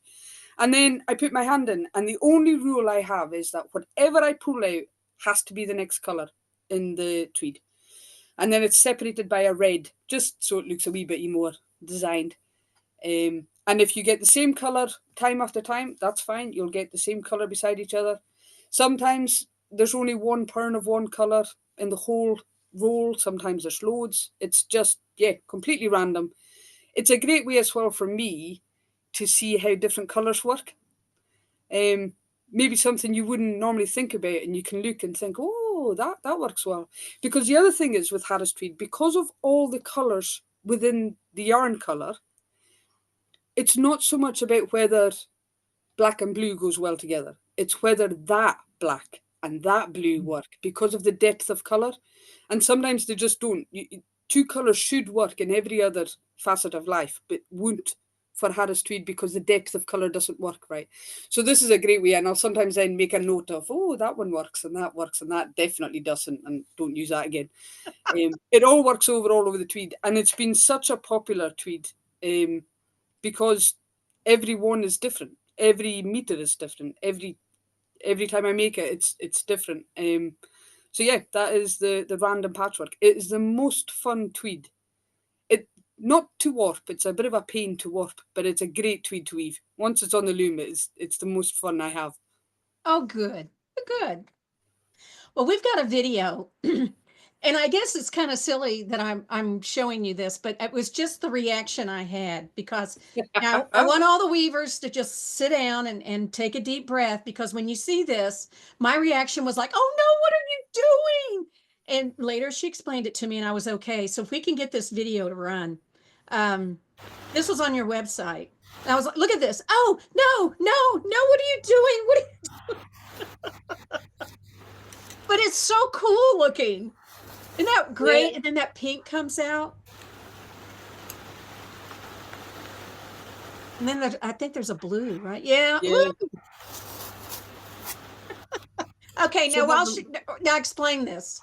And then I put my hand in, and the only rule I have is that whatever I pull out has to be the next colour in the tweed. And then it's separated by a red, just so it looks a wee bit more designed. And if you get the same colour time after time, that's fine. You'll get the same colour beside each other. Sometimes there's only one pern of one colour in the whole roll. Sometimes there's loads. It's just, completely random. It's a great way as well for me to see how different colours work. Maybe something you wouldn't normally think about, and you can look and think, oh, that works well. Because the other thing is with Harris Tweed, because of all the colours within the yarn colour, it's not so much about whether black and blue goes well together. It's whether that black and that blue work because of the depth of colour. And sometimes they just don't. Two colours should work in every other facet of life, but won't for Harris Tweed because the depth of colour doesn't work right. So this is a great way, and I'll sometimes then make a note of, oh, that one works, and that definitely doesn't, and don't use that again. It all works all over the tweed, and it's been such a popular tweed because every one is different. Every meter is different. Every time I make it, it's different. So yeah, that is the random patchwork. It is the most fun tweed. Not to warp, it's a bit of a pain to warp, but it's a great tweed to weave. Once it's on the loom, it's the most fun I have. Oh, good. Well, we've got a video, and I guess it's kind of silly that I'm showing you this, but it was just the reaction I had because now I want all the weavers to just sit down and take a deep breath, because when you see this, my reaction was like, oh no, what are you doing? And later she explained it to me and I was okay. So if we can get this video to run, this was on your website. And I was like, look at this. Oh, no, what are you doing? What are you doing? But it's so cool looking. Isn't that great? Yeah. And then that pink comes out. And then I think there's a blue, right? Yeah. Okay, so now explain this.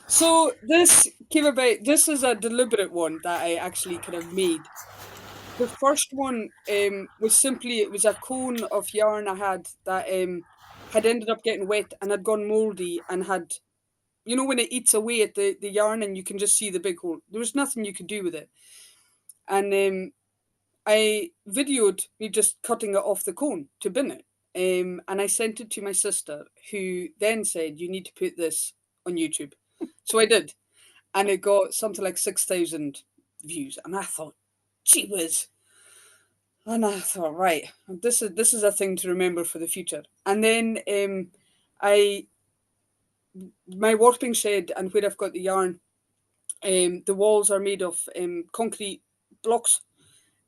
So this came about, this is a deliberate one that I actually kind of made. The first one was simply, it was a cone of yarn I had that had ended up getting wet and had gone mouldy and had, you know, when it eats away at the yarn and you can just see the big hole. There was nothing you could do with it. And I videoed me just cutting it off the cone to bin it. And I sent it to my sister, who then said, you need to put this on YouTube. So I did. And it got something like 6,000 views. And I thought, gee whiz. And I thought, right, this is a thing to remember for the future. And then my warping shed and where I've got the yarn, the walls are made of concrete blocks.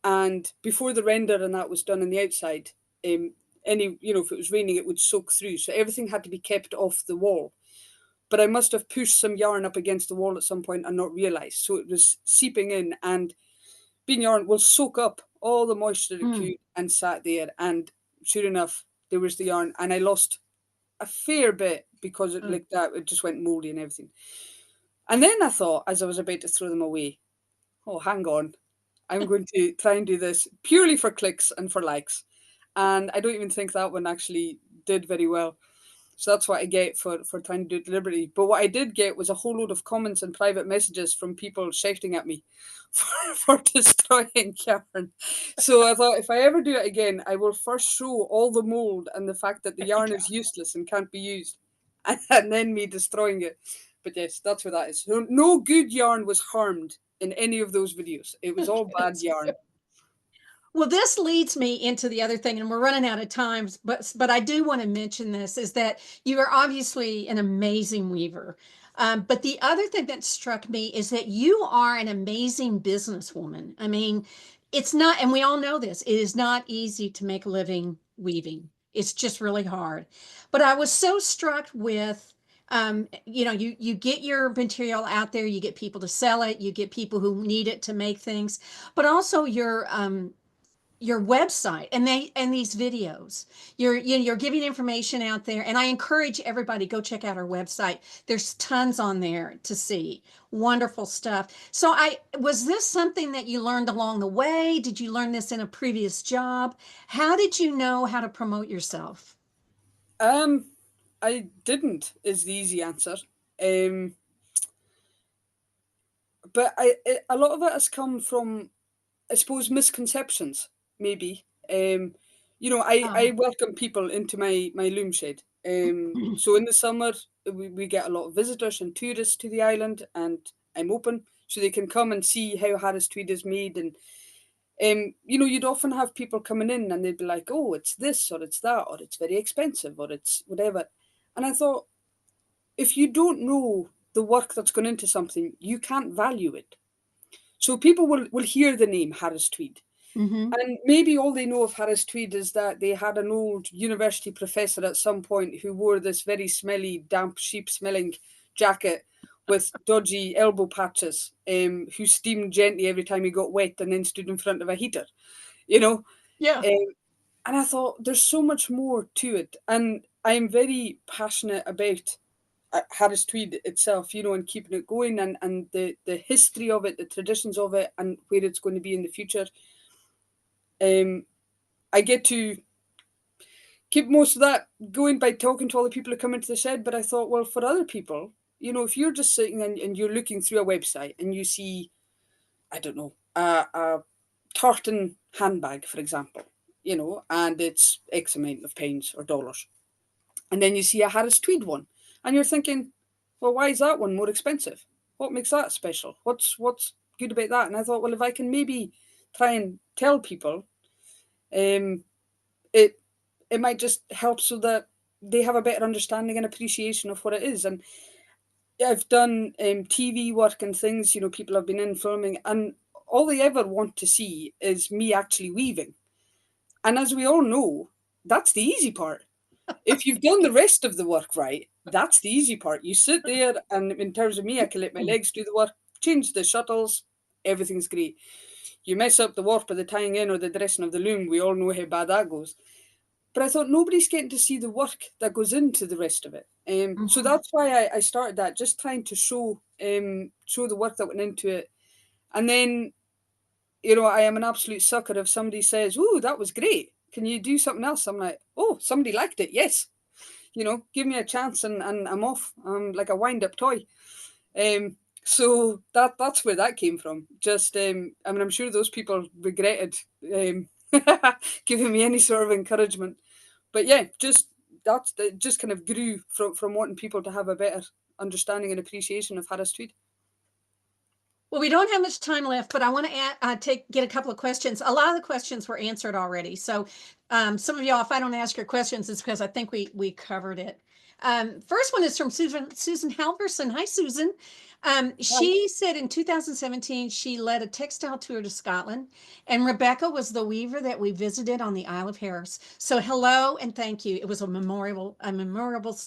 And before the render and that was done on the outside, if it was raining, it would soak through. So everything had to be kept off the wall. But I must have pushed some yarn up against the wall at some point and not realised. So it was seeping in, and bean yarn will soak up all the moisture it could and sat there. And sure enough, there was the yarn. And I lost a fair bit because it just went mouldy and everything. And then I thought, as I was about to throw them away, oh, hang on. I'm going to try and do this purely for clicks and for likes. And I don't even think that one actually did very well. So that's what I get for trying to do it deliberately. But what I did get was a whole load of comments and private messages from people shouting at me for destroying yarn. So I thought if I ever do it again, I will first show all the mold and the fact that the There you yarn go. is useless and can't be used, and then me destroying it. But yes, that's what that is. So no good yarn was harmed in any of those videos. It was all bad That's yarn. good. Well, this leads me into the other thing, and we're running out of time, but I do want to mention this is that you are obviously an amazing weaver. But the other thing that struck me is that you are an amazing businesswoman. I mean, it's not, and we all know this, it is not easy to make a living weaving. It's just really hard. But I was so struck with you get your material out there, you get people to sell it, you get people who need it to make things, but also your website and these videos you're giving information out there, and I encourage everybody go check out our website. There's tons on there to see wonderful stuff. So I was this something that you learned along the way? Did you learn this in a previous job? How did you know how to promote yourself? Um, I didn't is the easy answer. Um, but a lot of it has come from, I suppose, misconceptions, maybe. I Oh. welcome people into my loom shed. So in the summer, we get a lot of visitors and tourists to the island, and I'm open so they can come and see how Harris Tweed is made. And you'd often have people coming in and they'd be like, "Oh, it's this or it's that or it's very expensive or it's whatever." And I thought, if you don't know the work that's gone into something, you can't value it. So people will hear the name Harris Tweed. Mm-hmm. And maybe all they know of Harris Tweed is that they had an old university professor at some point who wore this very smelly, damp, sheep smelling jacket with dodgy elbow patches, who steamed gently every time he got wet and then stood in front of a heater, you know? Yeah. Um, and I thought there's so much more to it. And I'm very passionate about Harris Tweed itself, and keeping it going, and the history of it, the traditions of it, and where it's going to be in the future. Um, I get to keep most of that going by talking to all the people who come into the shed. But I thought, well, for other people, if you're just sitting and you're looking through a website and you see, I don't know, a tartan handbag, for example, and it's X amount of pounds or dollars. And then you see a Harris Tweed one, and you're thinking, well, why is that one more expensive? What makes that special? What's good about that? And I thought, well, if I can maybe try and tell people, um, it it might just help so that they have a better understanding and appreciation of what it is. And I've done TV work and things. People have been in filming, and all they ever want to see is me actually weaving. And as we all know, that's the easy part. If you've done the rest of the work right, that's the easy part. You sit there, and in terms of me, I can let my legs do the work, change the shuttles, everything's great. You mess up the warp or the tying in or the dressing of the loom, we all know how bad that goes. But I thought nobody's getting to see the work that goes into the rest of it. So Mhm. that's why I started that, just trying to show the work that went into it. And then, I am an absolute sucker if somebody says, "Ooh, that was great. Can you do something else?" I'm like, "Oh, somebody liked it. Yes. Give me a chance and I'm off. I'm like a wind up toy." So that's where that came from. Just I mean, I'm sure those people regretted giving me any sort of encouragement. But yeah, that's it just kind of grew from wanting people to have a better understanding and appreciation of Harris Tweed. Well, we don't have much time left, but I want to get a couple of questions. A lot of the questions were answered already. So some of y'all, if I don't ask your questions, it's because I think we covered it. First one is from Susan Halverson. Hi, Susan. Right. She said in 2017 she led a textile tour to Scotland, and Rebecca was the weaver that we visited on the Isle of Harris. So hello and thank you. It was a memorable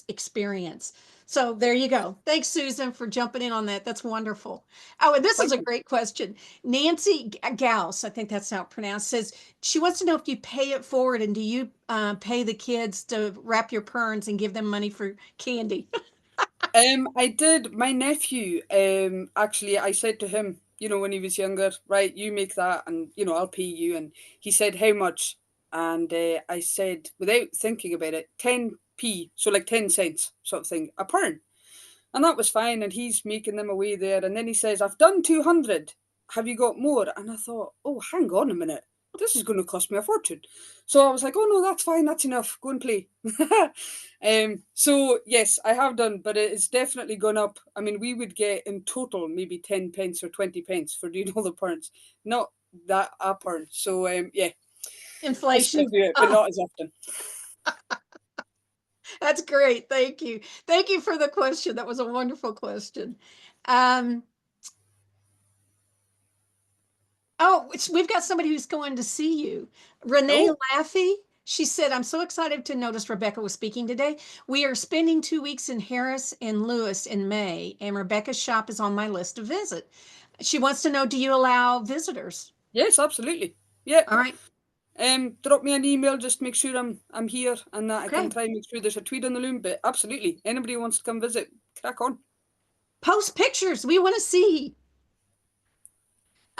experience. So there you go. Thanks, Susan, for jumping in on that. That's wonderful. Oh, and this is Thank a you. great question. Nancy Gauss, I think that's how it's pronounced, says she wants to know if you pay it forward, and do you pay the kids to wrap your perns and give them money for candy? I did. My nephew, actually, I said to him, when he was younger, right, you make that and, I'll pay you. And he said, how much? And I said, without thinking about it, 10p, so like 10 cents sort of thing, a pound. And that was fine. And he's making them away there. And then he says, I've done 200. Have you got more? And I thought, oh, hang on a minute. This is going to cost me a fortune. So I was like, oh, no, that's fine. That's enough. Go and play. So, yes, I have done, but it's definitely gone up. I mean, we would get in total maybe 10 pence or 20 pence for doing all the pounds, not that a pound. So, yeah, I still Inflation. do it, but Oh, not as often. that's great. Thank you. Thank you for the question. That was a wonderful question. Um, we've got somebody who's going to see you. Renee Oh, Laffey. She said, I'm so excited to notice Rebecca was speaking today. We are spending 2 weeks in Harris and Lewis in May, and Rebecca's shop is on my list to visit. She wants to know, do you allow visitors? yes, absolutely. Yeah. All right. Drop me an email, just make sure I'm here and that I can Okay. try and make sure there's a tweed on the loom. But absolutely, anybody who wants to come visit, crack on. Post pictures. We want to see.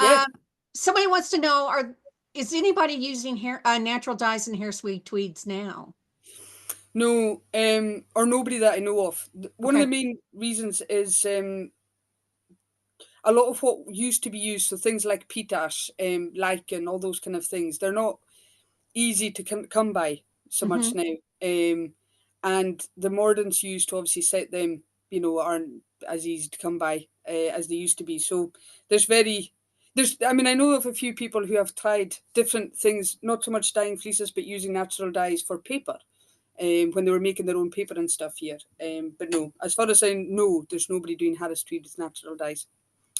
Yeah, Um, somebody wants to know, is anybody using hair natural dyes and hair sweet tweeds now? no, or nobody that I know of. One of the Okay. main reasons is a lot of what used to be used, so things like peat ash, lichen, all those kind of things, they're not easy to come by so much Mm-hmm. now. And the mordants used to obviously set them, aren't as easy to come by as they used to be. So I mean, I know of a few people who have tried different things, not so much dyeing fleeces, but using natural dyes for paper. When they were making their own paper and stuff here. But no, as far as I know, there's nobody doing Harris Tweed with natural dyes.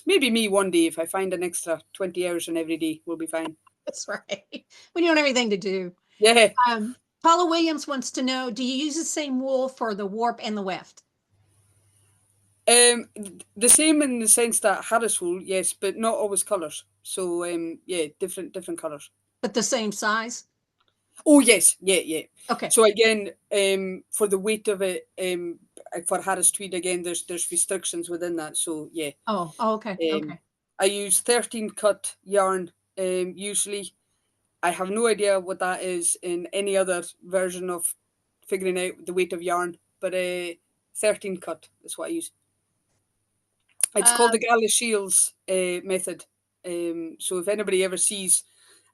Maybe me one day if I find an extra 20 hours in every day, we'll be fine. That's right. When you don't have anything to do. Yeah. Paula Williams wants to know, do you use the same wool for the warp and the weft? The same in the sense that Harris wool, yes, but not always colours. So yeah, different colours. But the same size? Oh yes, yeah. Okay. So again, for the weight of it, for Harris Tweed again, there's restrictions within that. So yeah, Oh, okay. um, Okay. I use 13 cut yarn usually. I have no idea what that is in any other version of figuring out the weight of yarn, but 13 cut is what I use. It's called the Um, Gala Shields method. So if anybody ever sees,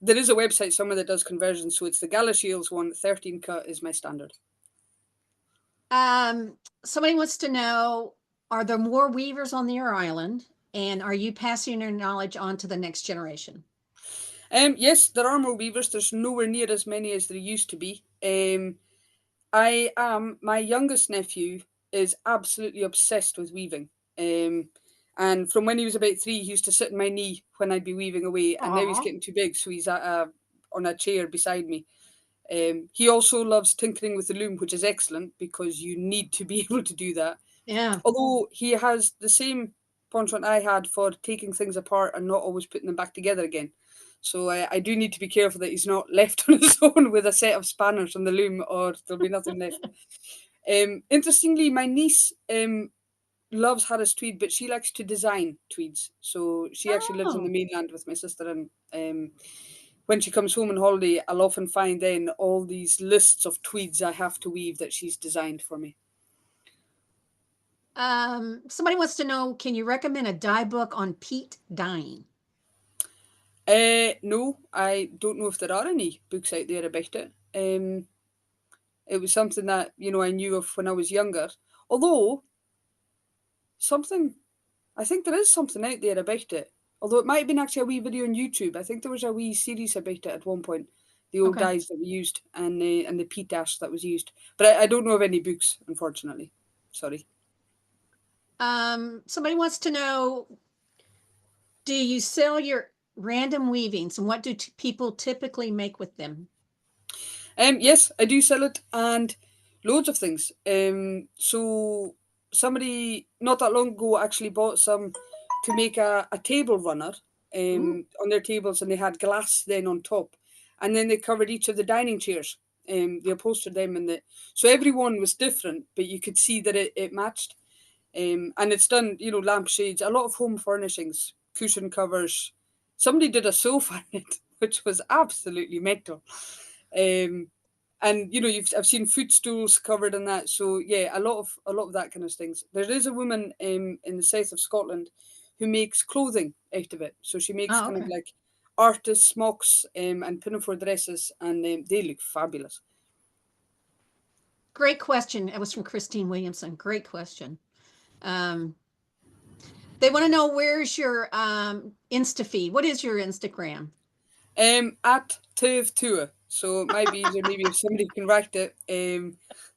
there is a website somewhere that does conversions. So it's the Gala Shields one. 13 cut is my standard. somebody wants to know, are there more weavers on your island? And are you passing your knowledge on to the next generation? Yes, there are more weavers. There's nowhere near as many as there used to be. My youngest nephew is absolutely obsessed with weaving. And from when he was about 3, he used to sit on my knee when I'd be weaving away. And now he's Aw. getting too big, so he's on a chair beside me. He also loves tinkering with the loom, which is excellent because you need to be able to do that. Yeah. Although he has the same penchant I had for taking things apart and not always putting them back together again. So I do need to be careful that he's not left on his own with a set of spanners on the loom, or there'll be nothing left. Interestingly, my niece loves Harris Tweed, but she likes to design tweeds. So she actually lives on the Oh. mainland with my sister, and when she comes home on holiday, I'll often find then all these lists of tweeds I have to weave that she's designed for me. Somebody wants to know, can you recommend a dye book on peat dyeing? No, I don't know if there are any books out there about it. It was something that I knew of when I was younger. Although something, I think there is something out there about it. Although it might have been actually a wee video on YouTube. I think there was a wee series about it at one point. The old Okay. dyes that we used and the peat ash that was used. But I don't know of any books, unfortunately. Sorry. Somebody wants to know, do you sell your random weavings and what do people typically make with them? Yes, I do sell it and loads of things. So somebody not that long ago actually bought some to make a table runner Ooh. on their tables, and they had glass then on top, and then they covered each of the dining chairs. They upholstered them, so every one was different, but you could see that it matched. And it's done, you know, lampshades, a lot of home furnishings, cushion covers. Somebody did a sofa on it, which was absolutely mental. And you know, I've seen footstools covered in that. So yeah, a lot of that kind of things. There is a woman in the south of Scotland who makes clothing out of it. So she makes Oh, kind of okay. like artist smocks and pinafore dresses, and they look fabulous. Great question. It was from Christine Williamson. Great question. Um, they want to know where's your Insta feed. What is your Instagram? At Tuv Tour. So it might be easier maybe if somebody can write it.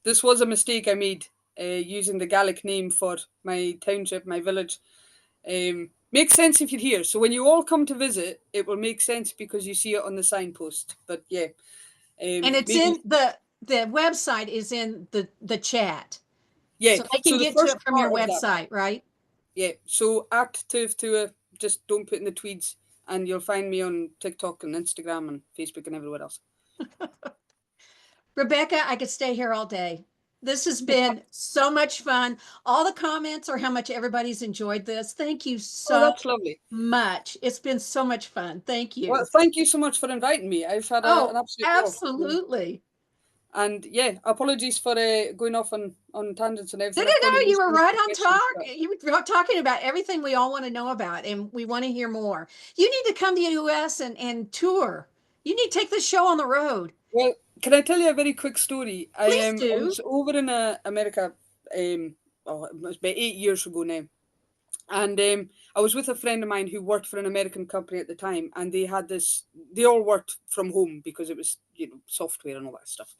This was a mistake I made using the Gaelic name for my township, my village. Makes sense if you're here. So when you all come to visit, it will make sense because you see it on the signpost. But yeah, And it's maybe in the website is in the chat. yeah. So they can So the get to first it from your part of that, website, right? yeah. So at Tuv Tour, just don't put in the tweeds, and you'll find me on TikTok and Instagram and Facebook and everywhere else. Rebecca, I could stay here all day. This has been so much fun. All the comments are how much everybody's enjoyed this. Thank you Oh, so that's lovely. much. It's been so much fun. Thank Well, you. thank you so much for inviting me. I've had an Oh, absolute ball. absolutely. And yeah, apologies for going off on tangents and No, everything. no, I've probably no. You missed were most of right the on questions, talk. but You were talking about everything we all want to know about, and we want to hear more. You need to come to the US and tour. You need to take this show on the road. well, can I tell you a very quick story? Please I do. was over in America. Oh, it was about 8 years ago now. And I was with a friend of mine who worked for an American company at the time, and they had this. They all worked from home because it was, you know, software and all that stuff.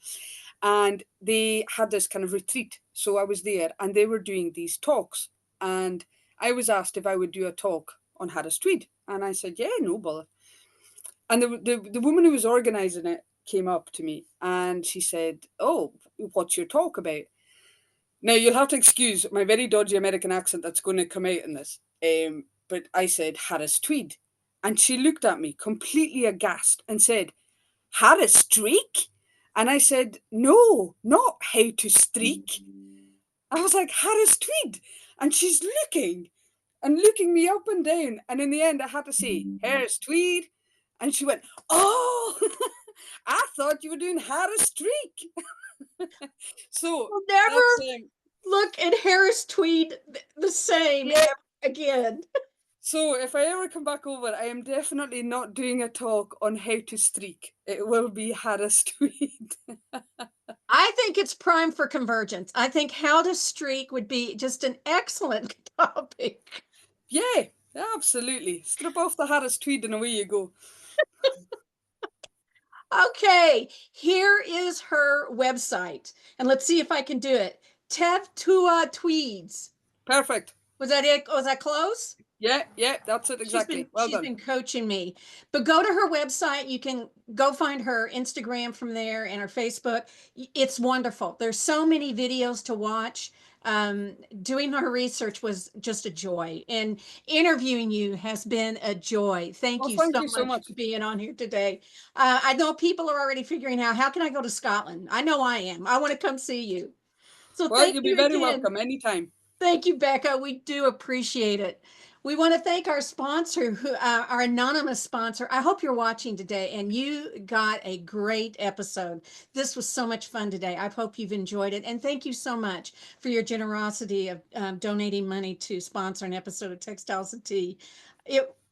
And they had this kind of retreat. So I was there, and they were doing these talks, and I was asked if I would do a talk on Harris Tweed, and I said, yeah, no bother. And the woman who was organising it came up to me, and she said, "Oh, what's your talk about?" Now you'll have to excuse my very dodgy American accent that's going to come out in this. But I said Harris Tweed, and she looked at me completely aghast and said, "Harris Streak?" And I said, "No, not how to streak." I was like, "Harris Tweed," and she's looking and looking me up and down. And in the end, I had to say Harris Tweed, and she went, "Oh, I thought you were doing Harris Streak." So We'll never that's look at Harris Tweed the same yeah. again. So if I ever come back over, I am definitely not doing a talk on how to streak. It will be Harris Tweed. I think it's prime for convergence. I think how to streak would be just an excellent topic. Yeah, absolutely. Strip off the Harris Tweed and away you go. Okay, here is her website. And let's see if I can do it. Tev Tua Tweeds. Perfect. Was that it? Was that close? Yeah, that's it She's exactly. been Well she's done. been coaching me. But go to her website. You can go find her Instagram from there and her Facebook. It's wonderful. There's so many videos to watch. Doing her research was just a joy, and interviewing you has been a joy. Thank Well, you thank so you so much much. for being on here today. I know people are already figuring out how can I go to Scotland. I know I am. I want to come see you. So Well, thank you'll be you very again. welcome anytime. Thank you, Becca. We do appreciate it. We want to thank our sponsor, our anonymous sponsor. I hope you're watching today and you got a great episode. This was so much fun today. I hope you've enjoyed it. And thank you so much for your generosity of donating money to sponsor an episode of Textiles and Tea.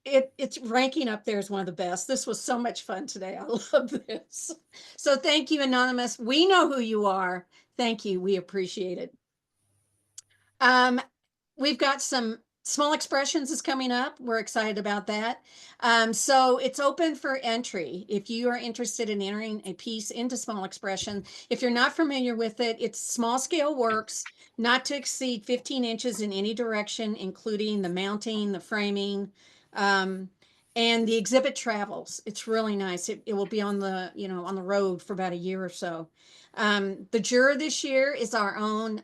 It's ranking up there as one of the best. This was so much fun today. I love this. So thank you, Anonymous. We know who you are. Thank you. We appreciate it. Um, we've got some small expressions is coming up. We're excited about that. So it's open for entry. If you are interested in entering a piece into small expression, if you're not familiar with it, it's small scale works, not to exceed 15 inches in any direction, including the mounting, the framing, um, and the exhibit travels. It's really nice. It will be on the, on the road for about a year or so. The juror this year is our own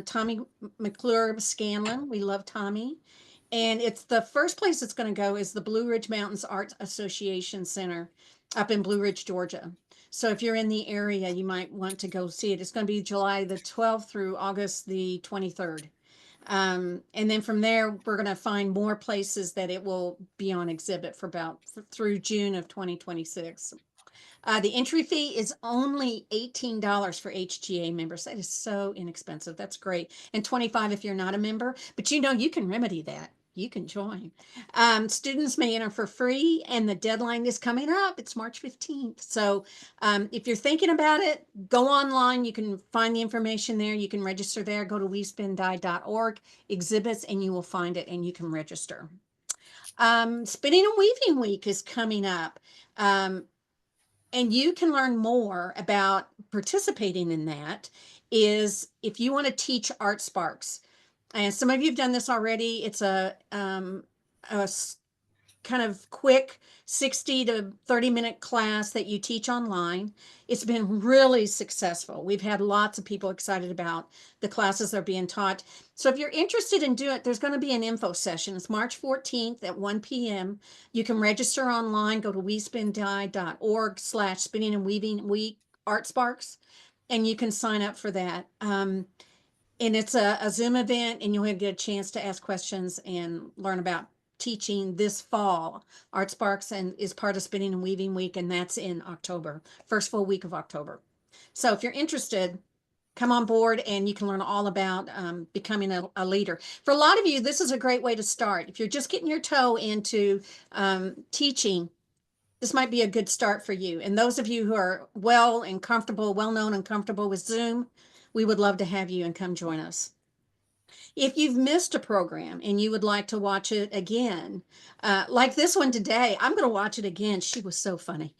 Tommy McClure Scanlon. We love Tommy. And it's the first place it's going to go is the Blue Ridge Mountains Arts Association Center up in Blue Ridge, Georgia. So if you're in the area, you might want to go see it. It's going to be July the 12th through August the 23rd. And then from there, we're going to find more places that it will be on exhibit for about through June of 2026. The entry fee is only $18 for HGA members. That is so inexpensive. That's great. And 25 if you're not a member. But you know, you can remedy that. You can join. Students may enter for free, and the deadline is coming up. It's March 15th. So if you're thinking about it, go online. You can find the information there. You can register there. Go to weavespindye.org, exhibits, and you will find it, and you can register. Spinning and Weaving Week is coming up. And you can learn more about participating in that is if you want to teach Art Sparks. And some of you have done this already. It's a kind of quick 60 to 30-minute class that you teach online. It's been really successful. We've had lots of people excited about the classes that are being taught. So if you're interested in doing it, there's going to be an info session. It's March 14th at 1 p.m. You can register online. Go to weavespindye.org/spinning and weaving week Art Sparks, and you can sign up for that. And it's a Zoom event, and you'll get a chance to ask questions and learn about teaching this fall. Art Sparks and is part of Spinning and Weaving Week, and that's in October, first full week of October. So if you're interested, come on board and you can learn all about becoming a leader. For a lot of you, this is a great way to start. If you're just getting your toe into teaching, this might be a good start for you. And those of you who are well known and comfortable with Zoom, we would love to have you and come join us. If you've missed a program and you would like to watch it again, like this one today, I'm going to watch it again. She was so funny.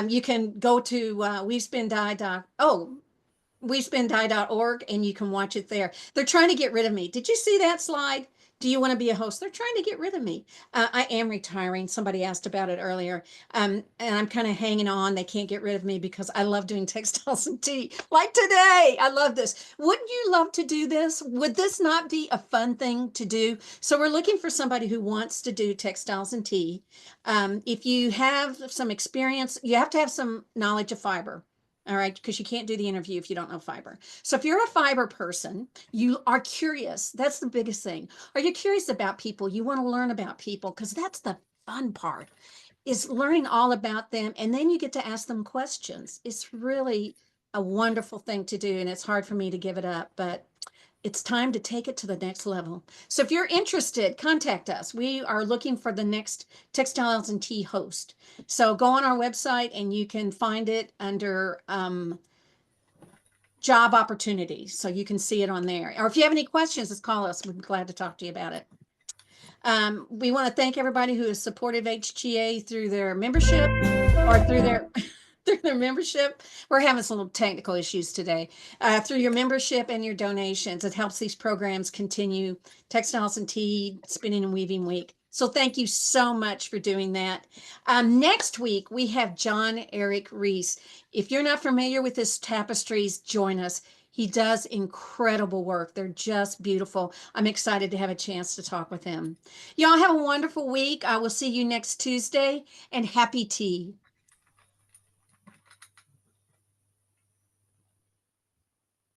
You can go to weavespindye.org and you can watch it there. They're trying to get rid of me. Did you see that slide? Do you want to be a host? They're trying to get rid of me. I am retiring. Somebody asked about it earlier. And I'm kind of hanging on. They can't get rid of me because I love doing textiles and tea. Like today, I love this. Wouldn't you love to do this? Would this not be a fun thing to do? So we're looking for somebody who wants to do textiles and tea. If you have some experience, you have to have some knowledge of fiber. All right, because you can't do the interview if you don't know fiber. So if you're a fiber person, you are curious. That's the biggest thing. Are you curious about people? You want to learn about people because that's the fun part, is learning all about them. And then you get to ask them questions. It's really a wonderful thing to do. And it's hard for me to give it up, but it's time to take it to the next level. So if you're interested, contact us. We are looking for the next Textiles and Tea host. So go on our website and you can find it under job opportunities. So you can see it on there. Or if you have any questions, just call us. We'd be glad to talk to you about it. We want to thank everybody who has supported HGA through their membership or through their through their membership. We're having some little technical issues today. Through your membership and your donations, it helps these programs continue. Textiles and Tea, Spinning and Weaving Week. So thank you so much for doing that. Next week, we have John Eric Reese. If you're not familiar with his tapestries, join us. He does incredible work. They're just beautiful. I'm excited to have a chance to talk with him. Y'all have a wonderful week. I will see you next Tuesday, and happy tea.